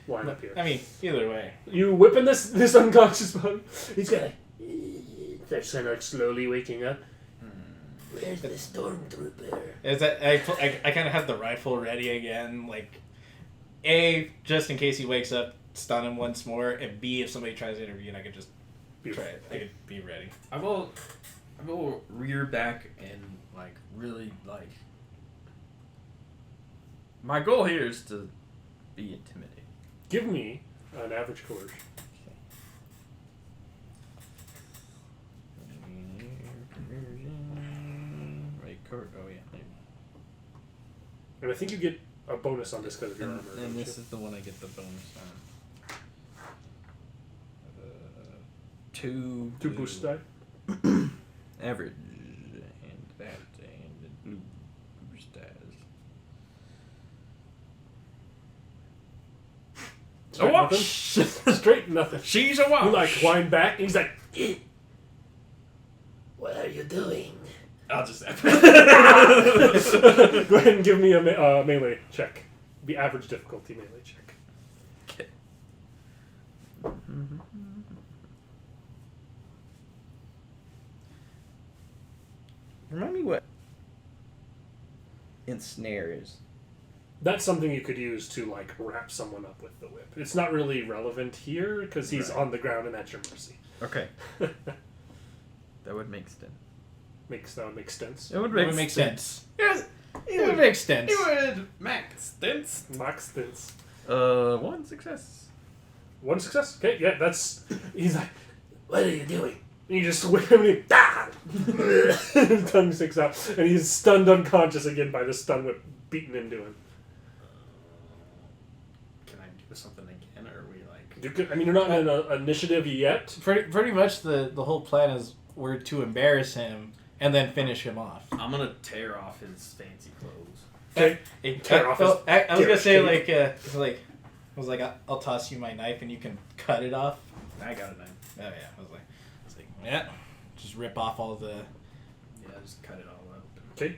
line up here. I mean, either way. You whipping this unconscious body. He's got that's kind of like slowly waking up. Where's the stormtrooper? Is that I kind of have the rifle ready again, like A, just in case he wakes up, stun him once more, and B, if somebody tries to intervene, I could just try it. I could be ready. I will rear back and like really like. My goal here is to be intimidating. Give me an average coercion. Oh yeah. And I think you get a bonus on this because of your armor. And this is the one I get the bonus on. 2 boost die. Average. And that and the blue boost dies. Straight nothing. Straight nothing. She's a wash. You like wind back and he's like, What are you doing? I'll just go ahead and give me a melee check. Be average difficulty melee check. Okay. Remind me what ensnare is. That's something you could use to like wrap someone up with the whip. It's not really relevant here because he's on the ground and at your mercy. Okay. That would make sense. That would make sense. It would make sense. Yes. It would make sense. It would make sense. Max stints. 1 success. 1 success? Okay, yeah, that's... He's like, What are you doing? and you just whip him and he... Ah! His tongue sticks out. And he's stunned unconscious again by the stun whip beaten into him. Can I do something again, or are we like... You could, I mean, you're not in an initiative yet. Pretty much the whole plan is we're to embarrass him and then finish him off. I'm gonna tear off his fancy clothes. Okay. I was gonna say I'll toss you my knife and you can cut it off. I got a knife. Oh yeah, I was like yeah, just rip off all the. Yeah, just cut it all up. Okay.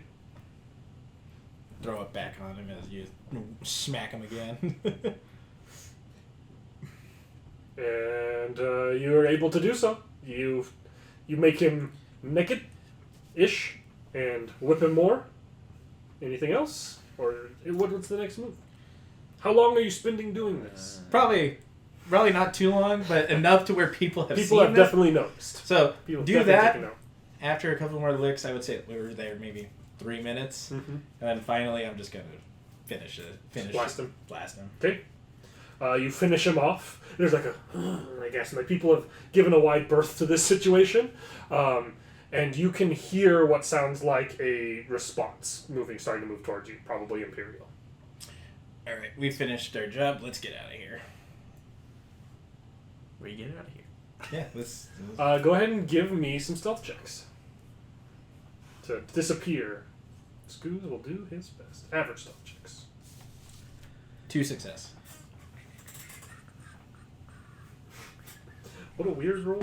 Throw it back on him as you smack him again. And you are able to do so. You make him naked-ish and whip him more. Anything else? Or what's the next move? How long are you spending doing this? Probably not too long, but enough to where people have definitely noticed. So People do definitely that. taken note. After a couple more licks, I would say we were there maybe 3 minutes, Mm-hmm. and then finally I'm just gonna finish Blast him. Blast him. Okay. You finish him off. There's like a, I guess, like people have given a wide berth to this situation, and you can hear what sounds like a response starting to move towards you, probably Imperial. All right, we finished our job. Let's get out of here. We get out of here. Yeah, let's. Go ahead and give me some stealth checks to disappear. Scooz will do his best. Average stealth checks. 2 success. What a weird roll.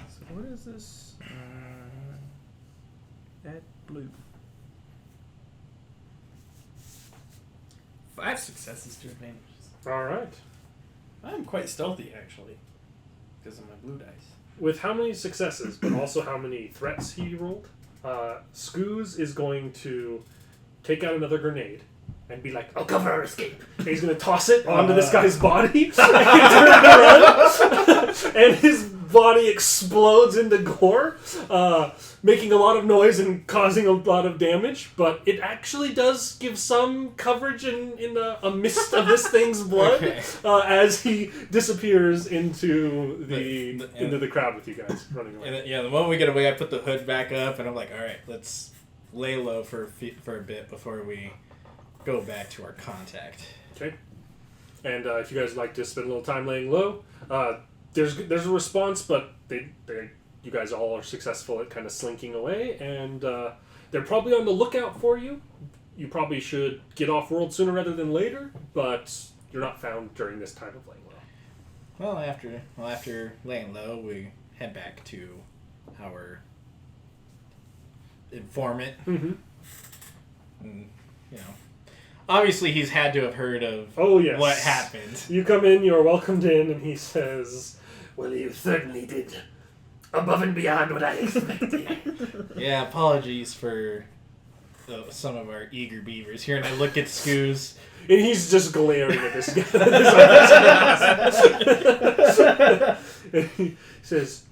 So what is this? That blue. 5 successes, 2 advantages. All right. I'm quite stealthy, actually, because of my blue dice. With how many successes, but also how many threats he rolled, Scooz is going to take out another grenade and be like, "I'll cover our escape." And he's going to toss it onto this guy's body and turn around, and his body explodes into gore, making a lot of noise and causing a lot of damage. But it actually does give some coverage in a mist of this thing's blood as he disappears into the crowd with you guys running away. And the moment we get away, I put the hood back up, and I'm like, all right, let's lay low for a bit before we go back to our contact. Okay. And if you guys would like to spend a little time laying low, there's a response, but you guys all are successful at kind of slinking away, and they're probably on the lookout for you. You probably should get off world sooner rather than later, but you're not found during this time of laying low. Well, after laying low, we head back to our informant. Mm-hmm. And, obviously he's had to have heard of what happened. You come in, you're welcomed in, and he says, "Well, you certainly did above and beyond what I expected." Yeah, apologies for some of our eager beavers here, and I look at Scoos. And he's just glaring at this guy. And he says,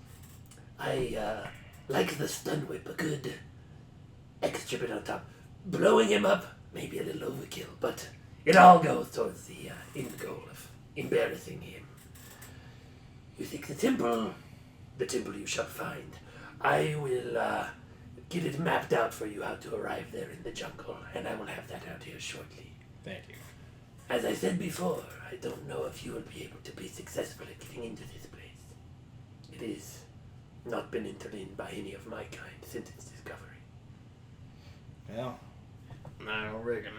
"I like the stun whip, a good extra bit on top. Blowing him up, maybe a little overkill, but it all goes towards the end goal of embarrassing him. You seek the temple you shall find. I will get it mapped out for you how to arrive there in the jungle, and I will have that out here shortly. Thank you. As I said before, I don't know if you will be able to be successful at getting into this place. It is not been entered in by any of my kind since its discovery." Well, I reckon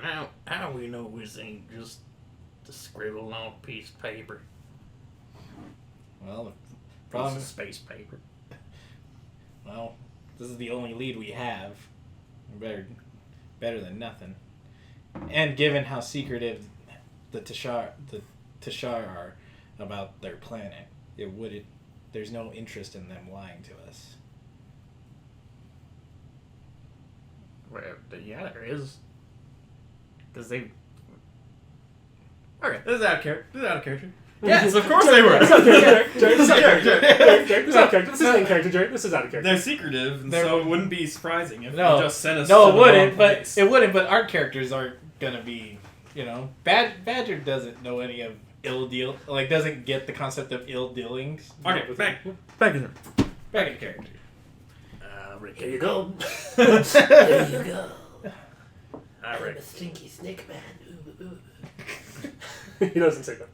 how we know this ain't just a scribbled on a piece of paper. Well, the problem is space paper. Well, this is the only lead we have. Better than nothing. And given how secretive the Tiss'sharl are about their planet, there's no interest in them lying to us. Well, yeah, there is. Because they... Okay, this is out of character. Yes, of course they were. This is out of character. This is out of character. This is in character, Jerry. This is out of character. They're secretive, and so it wouldn't be surprising if they just sent us No, it wouldn't, but our characters aren't gonna be, Badger doesn't know any of ill deal, doesn't get the concept of ill dealings. Okay, back in character. Here you go. There you go. I'm a stinky snake man. He doesn't say that.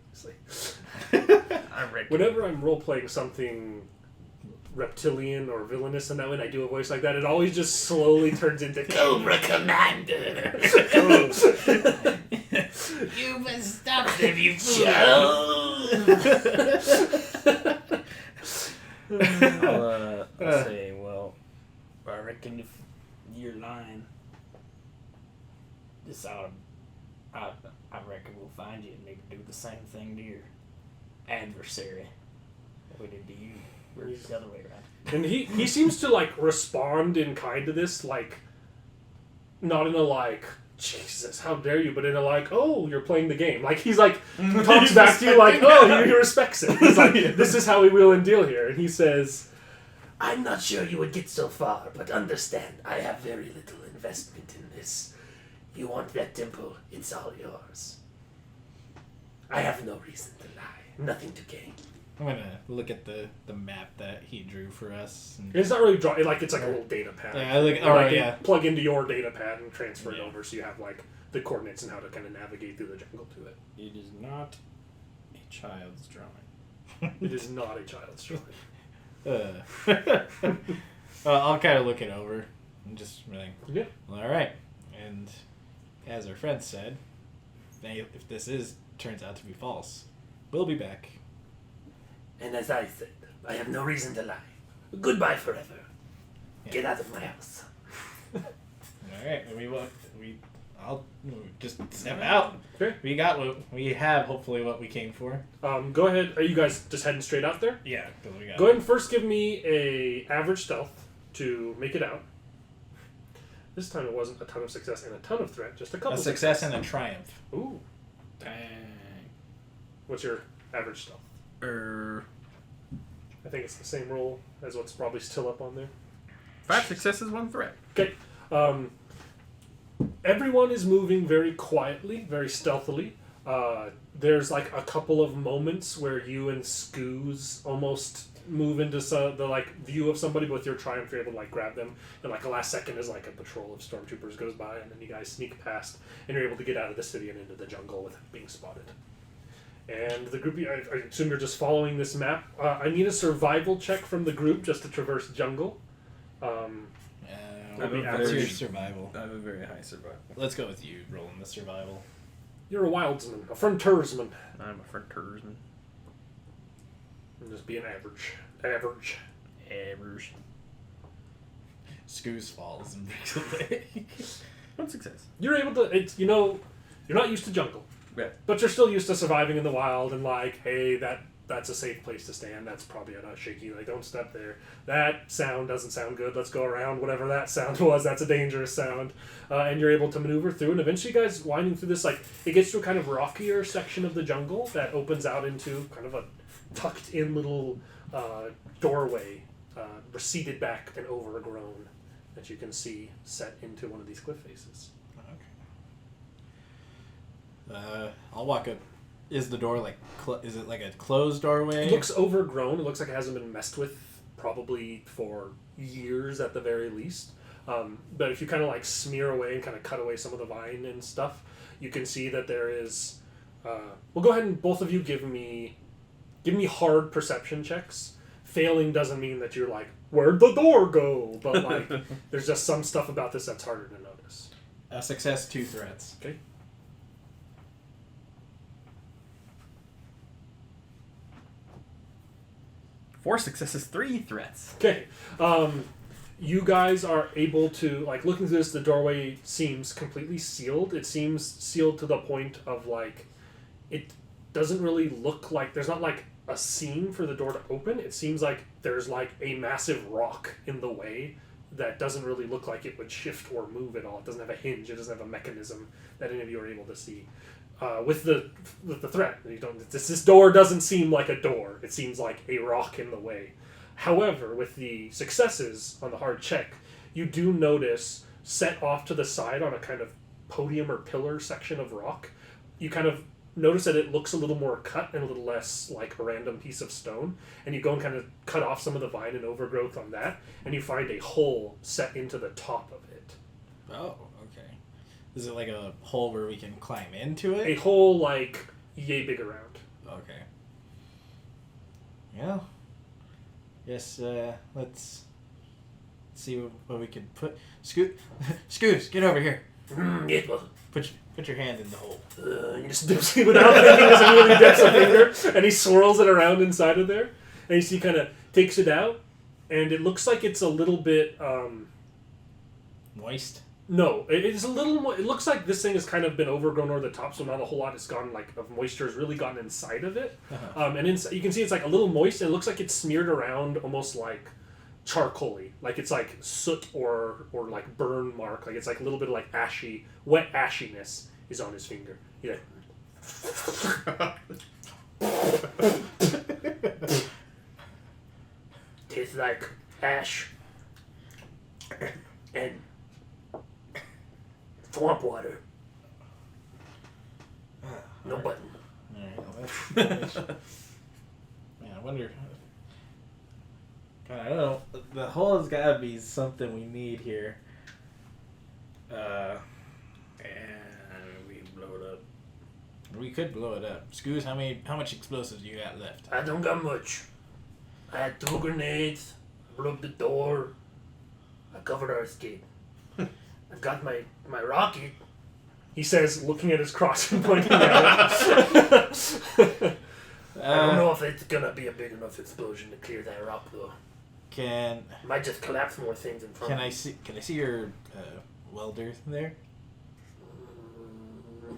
I reckon. Whenever I'm role-playing something reptilian or villainous in that way, and I do a voice like that, it always just slowly turns into Cobra Commander. You been stopped if you fool. I'll say, well, I reckon if you're lying, I reckon we'll find you and maybe do the same thing to your adversary that we did to you. We're the other way around. And he seems to respond in kind to this, not in a Jesus, how dare you, but in a oh, you're playing the game. He's talks back to you oh, he respects it. He's this is how we will and deal here. And he says, "I'm not sure you would get so far, but understand, I have very little investment in this. You want that temple, it's all yours. I have no reason to lie, nothing to gain." I'm gonna look at the map that he drew for us. And... It's not really draw. It's a little data pad. Yeah, plug into your data pad and transfer it over, so you have the coordinates and how to kind of navigate through the jungle to it. It is not a child's drawing. It is not a child's drawing. I'll kind of look it over and just be yeah. Well, all right. And as our friend said, if this turns out to be false, we'll be back. And as I said, I have no reason to lie. Goodbye forever. Yeah. Get out of my house. All right, I'll just step out. Okay. We have hopefully what we came for. Go ahead. Are you guys just heading straight out there? Yeah, because we got. Go ahead and first give me a average stealth to make it out. This time it wasn't a ton of success and a ton of threat, just a couple. A success and a triumph. Ooh. Dang. What's your average stealth? I think it's the same roll as what's probably still up on there. 5 successes, 1 threat. Okay. Everyone is moving very quietly, very stealthily. There's a couple of moments where you and Scoos almost move into the view of somebody, but with your triumph you're able to grab them. And the last second is a patrol of stormtroopers goes by, and then you guys sneak past, and you're able to get out of the city and into the jungle without being spotted. And the group, I assume you're just following this map. I need a survival check from the group just to traverse jungle. What's your survival? I have a very high survival. Let's go with you rolling the survival. You're a wildsman, a frontiersman. I'm a frontiersman. And just be an average. Scoos falls and breaks away. 1 success. You're able to, You're not used to jungle. Yeah. But you're still used to surviving in the wild and like, hey, that's a safe place to stand. That's probably not shaky. Like, don't step there. That sound doesn't sound good. Let's go around. Whatever that sound was, that's a dangerous sound. And you're able to maneuver through. And eventually, you guys winding through this, like, it gets to a kind of rockier section of the jungle that opens out into kind of a tucked-in little doorway, receded back and overgrown, that you can see set into one of these cliff faces. Okay. I'll walk up. Is the door like? Is it like a closed doorway? It looks overgrown. It looks like it hasn't been messed with probably for years at the very least. But if you kind of like smear away and kind of cut away some of the vine and stuff, you can see that there is. Well, go ahead and both of you give me hard perception checks. Failing doesn't mean that you're like, where'd the door go? But like, there's just some stuff about this that's harder to notice. A success, 2 threats. Okay. Four successes, 3 threats. Okay. You guys are able to, like, looking through this, the doorway seems completely sealed. It seems sealed to the point of, like, it doesn't really look like, there's not, like, a seam for the door to open. It seems like there's, like, a massive rock in the way that doesn't really look like it would shift or move at all. It doesn't have a hinge. It doesn't have a mechanism that any of you are able to see. With the threat, this door doesn't seem like a door. It seems like a rock in the way. However, with the successes on the hard check, you do notice set off to the side on a kind of podium or pillar section of rock, you kind of notice that it looks a little more cut and a little less like a random piece of stone, and you go and kind of cut off some of the vine and overgrowth on that, and you find a hole set into the top of it. Oh, okay. Is it like a hole where we can climb into it? A hole like yay big around. Okay. Yeah. Yes, let's see what we can put. Scoots, get over here. Yes, well. Put your hand in the hole. He just dips it without thinking, just really dips a finger, and he swirls it around inside of there. And you see, kind of takes it out, and it looks like it's a little bit Moist? No, it's a little more. It looks like this thing has kind of been overgrown over the top, so not a whole lot has gone like of moisture has really gotten inside of it. And inside, you can see it's like a little moist, and it looks like it's smeared around almost like charcoal-y, like it's like soot or like burn mark, like it's like a little bit of like ashy, wet ashiness is on his finger. Yeah. Tastes like ash and swamp water. No button. Alright, man, I wonder. God, I don't know. The hole has got to be something we need here. And we blow it up. We could blow it up. Scoos, how much explosives you got left? I don't got much. I had 2 grenades. Blew up the door. I covered our escape. I've got my rocket. He says, looking at his cross and pointing at it. I don't know if it's gonna be a big enough explosion to clear that rock, though. Can Might just collapse more things in front. Can I see your welder there?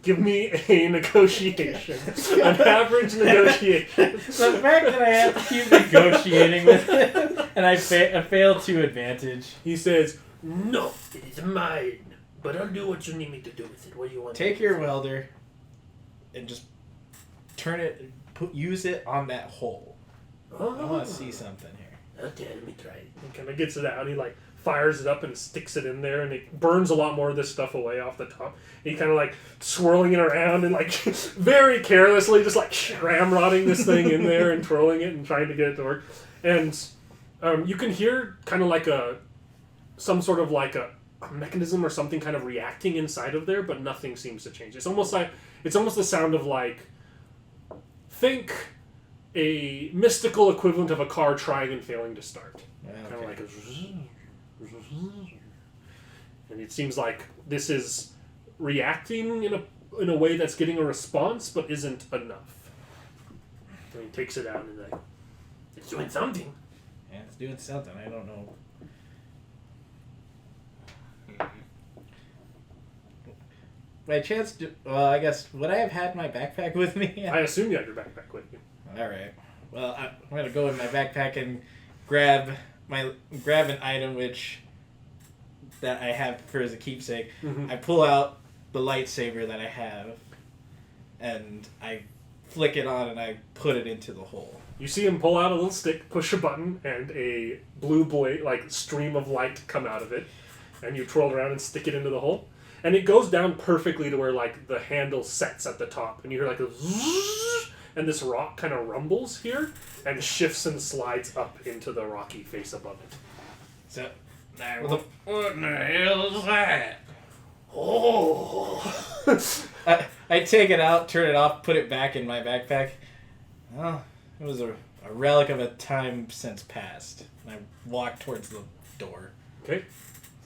Give me a negotiation. An average negotiation. The fact that I have to keep negotiating with it, and I fail to advantage. He says, No, it is mine. But I'll do what you need me to do with it. What do you want? Take your welder and just turn it. Use it on that hole. Oh. I want to see something here. Okay, let me try it. he kind of gets it out. He like fires it up and sticks it in there, and it burns a lot more of this stuff away off the top. He kind of like swirling it around and like very carelessly just like ramrodding this thing in there and twirling it and trying to get it to work. And you can hear kind of like some sort of like a mechanism or something kind of reacting inside of there, but nothing seems to change. It's almost the sound of like, think a mystical equivalent of a car trying and failing to start. Yeah, okay. Kind of like and it seems like this is reacting in a way that's getting a response, but isn't enough. And he takes it out and like, It's doing something. Yeah, it's doing something. I don't know. by chance, I guess, would I have had my backpack with me? I assume you had your backpack with you. All right. Well, I'm gonna go in my backpack and grab an item that I have for as a keepsake. Mm-hmm. I pull out the lightsaber that I have, and I flick it on and I put it into the hole. You see him pull out a little stick, push a button, and a blue blade, like stream of light come out of it, and you twirl around and stick it into the hole, and it goes down perfectly to where like the handle sets at the top, and you hear like a zzz, and this rock kind of rumbles here and shifts and slides up into the rocky face above it. So, Now, what in the hell is that? Oh! I take it out, turn it off, put it back in my backpack. Well, it was a relic of a time since past. And I walk towards the door. Okay.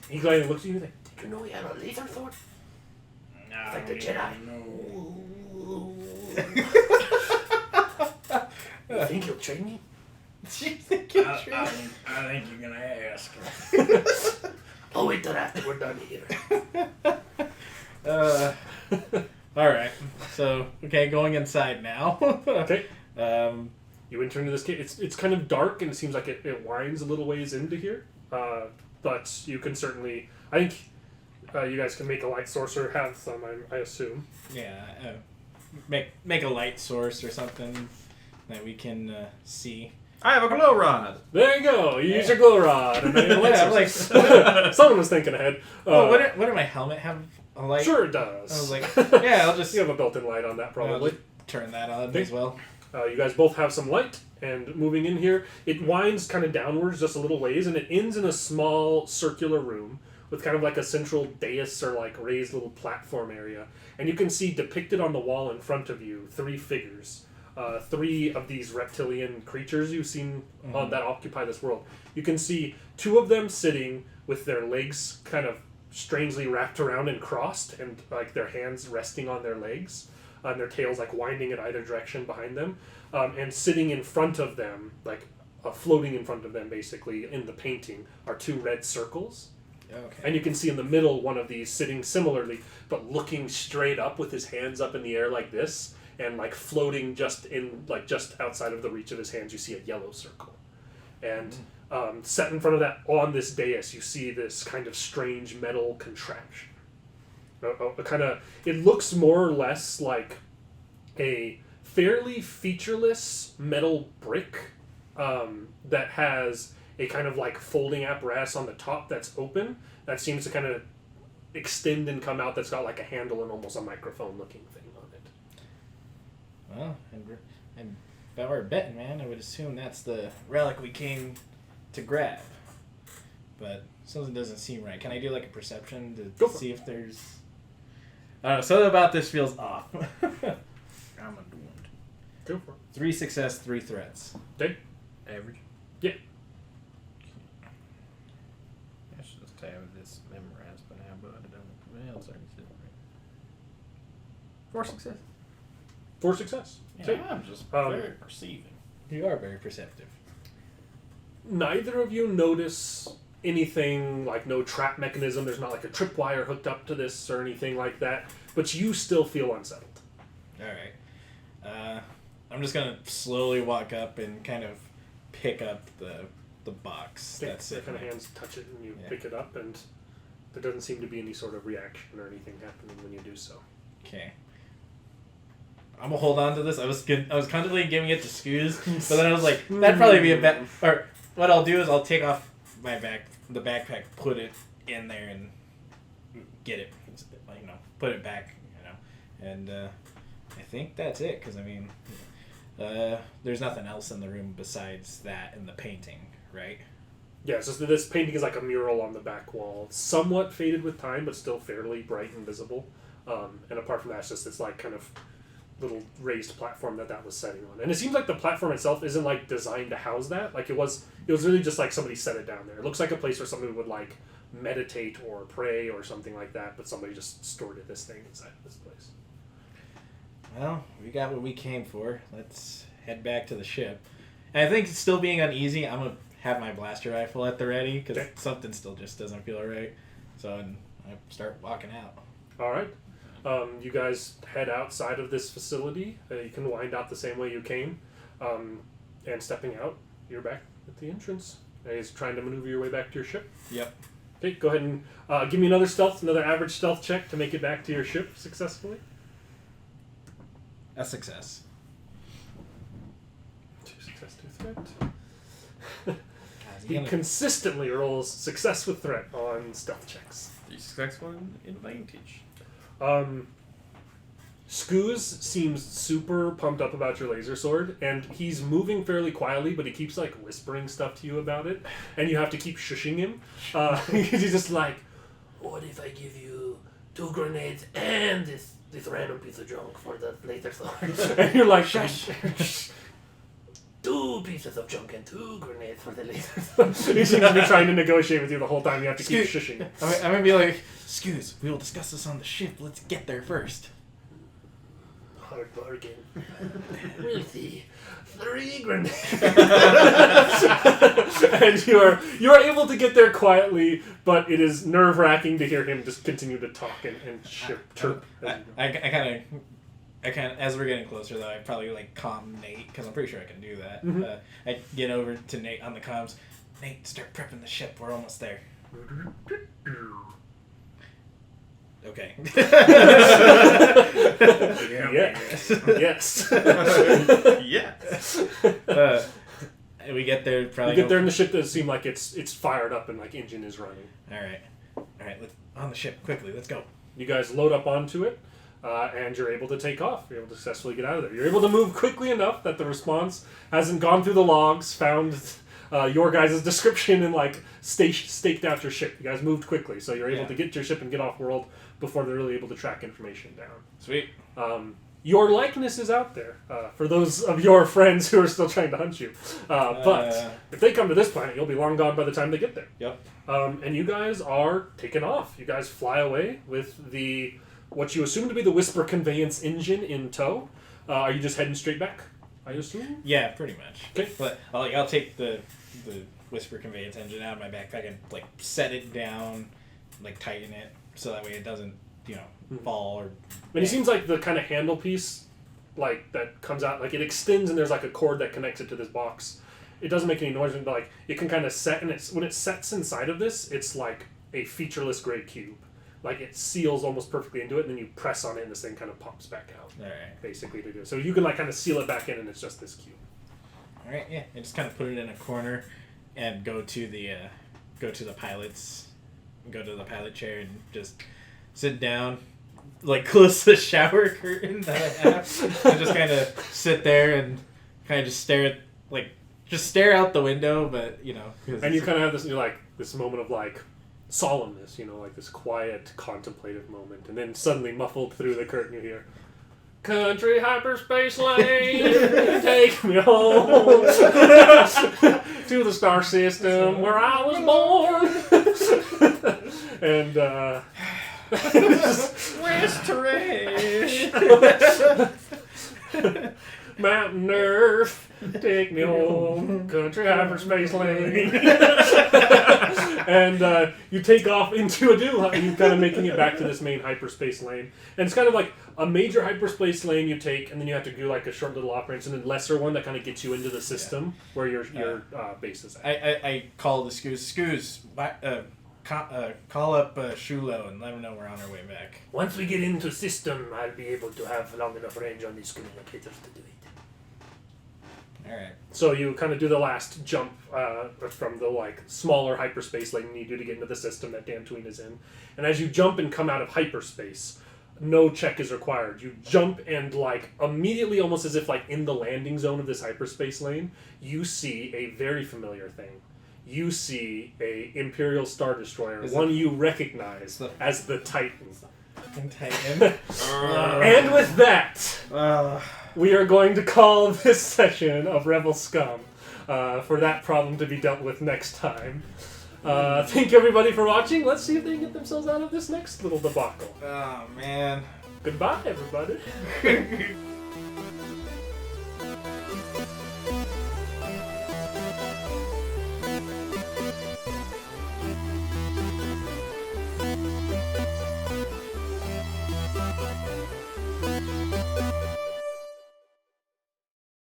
He goes and looks at you like, Did you know he had a laser sword? No, Like the Jedi. You think he'll trade me? I think you're gonna ask. I'll wait till after we're done here. All right. So, okay, going inside now. okay. You enter into this cave. It's kind of dark and it seems like it winds a little ways into here. But you can certainly, I think you guys can make a light source or have some, I assume. Yeah. Make a light source or something that we can see. I have a glow rod. There you go. You use your glow rod. And Yeah, someone was thinking ahead. Well, wouldn't my helmet have a light? Sure it does. I was like, yeah, I'll just... You have a built-in light on that, probably. Turn that on as well. You guys both have some light, and moving in here, it winds kind of downwards just a little ways, and it ends in a small circular room with kind of like a central dais or like raised little platform area. And you can see depicted on the wall in front of you 3 figures. 3 of these reptilian creatures you've seen that occupy this world. You can see 2 of them sitting with their legs kind of strangely wrapped around and crossed, and like their hands resting on their legs, and their tails like winding in either direction behind them, and sitting in front of them, like floating in front of them basically in the painting, are 2 red circles. Okay. And you can see in the middle one of these sitting similarly, but looking straight up with his hands up in the air like this, and like floating just outside of the reach of his hands, you see a yellow circle. And set in front of that on this dais, you see this kind of strange metal contraption. It looks more or less like a fairly featureless metal brick that has a kind of like folding apparatus on the top that's open that seems to kind of extend and come out, that's got like a handle and almost a microphone looking thing on it. Well, and if I were betting, man, I would assume that's the relic we came to grab. But something doesn't seem right. Can I do like a perception to see if there's... I don't know, something about this feels off. I'm a doomed. Go for it. 3 success, 3 threats. Okay. Average? Yeah. I should just have this memorized by now, but I don't. Well, 36. 4 success. 4 success. Yeah, Okay. I'm just very perceiving. You are very perceptive. Neither of you notice anything, like no trap mechanism. There's not like a tripwire hooked up to this or anything like that. But you still feel unsettled. Alright. I'm just going to slowly walk up and kind of pick up the box. That's it. Kind of hands touch it and you pick it up, and there doesn't seem to be any sort of reaction or anything happening when you do so. Okay. I'm gonna hold on to this. I was contemplating giving it to Scoos, but then I was like, that'd probably be a bet. Or what I'll do is I'll take off the backpack, put it in there, and get it, put it back, and I think that's it. Because I mean, there's nothing else in the room besides that and the painting, right? Yeah, so this painting is like a mural on the back wall, somewhat faded with time, but still fairly bright and visible. And apart from that, it's just this like kind of little raised platform that was setting on. And it seems like the platform itself isn't like designed to house that. Like it was really just like somebody set it down there. It looks like a place where somebody would like meditate or pray or something like that, but somebody just stored this thing inside this place. Well, we got what we came for. Let's head back to the ship. And I think still being uneasy, I'm gonna have my blaster rifle at the ready because something still just doesn't feel right. So I start walking out. All right. You guys head outside of this facility. You can wind out the same way you came. And stepping out, you're back at the entrance. He's trying to maneuver your way back to your ship. Yep. Okay, go ahead and give me another average stealth check to make it back to your ship successfully. A success. 2 success, 2 threat. He consistently rolls success with threat on stealth checks. 3 success, 1 advantage. Scooz seems super pumped up about your laser sword, and he's moving fairly quietly, but he keeps like whispering stuff to you about it, and you have to keep shushing him. He's just like, what if I give you 2 grenades and this random piece of junk for the laser sword? And you're like, shush. 2 pieces of junk and 2 grenades for the laser sword. He seems to be trying to negotiate with you the whole time. You have to keep shushing. I'm gonna be like, Scooz, we will discuss this on the ship. Let's get there first. Hard bargain. We'll see. 3 grenades. And you are able to get there quietly, but it is nerve-wracking to hear him just continue to talk and chirp. I kind of, as we're getting closer though, I probably like calm Nate because I'm pretty sure I can do that. Mm-hmm. I get over to Nate on the comms. Nate, start prepping the ship. We're almost there. Okay. Yes. Yes. Yes. We get there. Probably you get there, and the ship does seem like it's fired up and like engine is running. All right. Let's on the ship quickly. Let's go. You guys load up onto it, and you're able to take off. You're able to successfully get out of there. You're able to move quickly enough that the response hasn't gone through the logs, found your guys' description, and like staked out your ship. You guys moved quickly, so you're able to get to your ship and get off world before they're really able to track information down. Sweet. Your likeness is out there for those of your friends who are still trying to hunt you. But if they come to this planet, you'll be long gone by the time they get there. Yep. And you guys are taken off. You guys fly away with what you assume to be the Whisper conveyance engine in tow. Are you just heading straight back, I assume? Yeah, pretty much. Okay. But I'll take the Whisper conveyance engine out of my backpack and like set it down, like tighten it so that way it doesn't, fall or. And it seems like the kind of handle piece, like that comes out, like it extends and there's like a cord that connects it to this box. It doesn't make any noise, but like it can kind of set, and when it sets inside of this, it's like a featureless gray cube. Like it seals almost perfectly into it, and then you press on it, and this thing kind of pops back out. All right. Basically, to do it. So you can like kind of seal it back in, and it's just this cube. All right. Yeah. And just kind of put it in a corner, and go to the pilot chair, and just sit down. Like close the shower curtain that I have, and just kind of sit there and kind of just stare out the window, but And you kind of have this, this moment of like solemnness, like this quiet, contemplative moment, and then suddenly muffled through the curtain you hear, "Country hyperspace lane, take me home to the star system where I was born." And Restoration. Mountain Earth, take me home, country hyperspace lane. And you take off into a new, you're kind of making it back to this main hyperspace lane. And it's kind of like a major hyperspace lane you take, and then you have to do like a short little operation, and a lesser one that kind of gets you into the system where your base is at. I call the Scooz. Call up Shulo and let him know we're on our way back. Once we get into system, I'll be able to have long enough range on these communicators to do it. All right. So you kind of do the last jump from the like smaller hyperspace lane you need to get into the system that Dantooine is in. And as you jump and come out of hyperspace, no check is required. You jump and like immediately, almost as if like in the landing zone of this hyperspace lane, you see a very familiar thing. You see a Imperial Star Destroyer, one you recognize as the Titan. Titan. And with that, we are going to call this session of Rebel Scum for that problem to be dealt with next time. Thank you everybody for watching. Let's see if they can get themselves out of this next little debacle. Oh, man. Goodbye, everybody.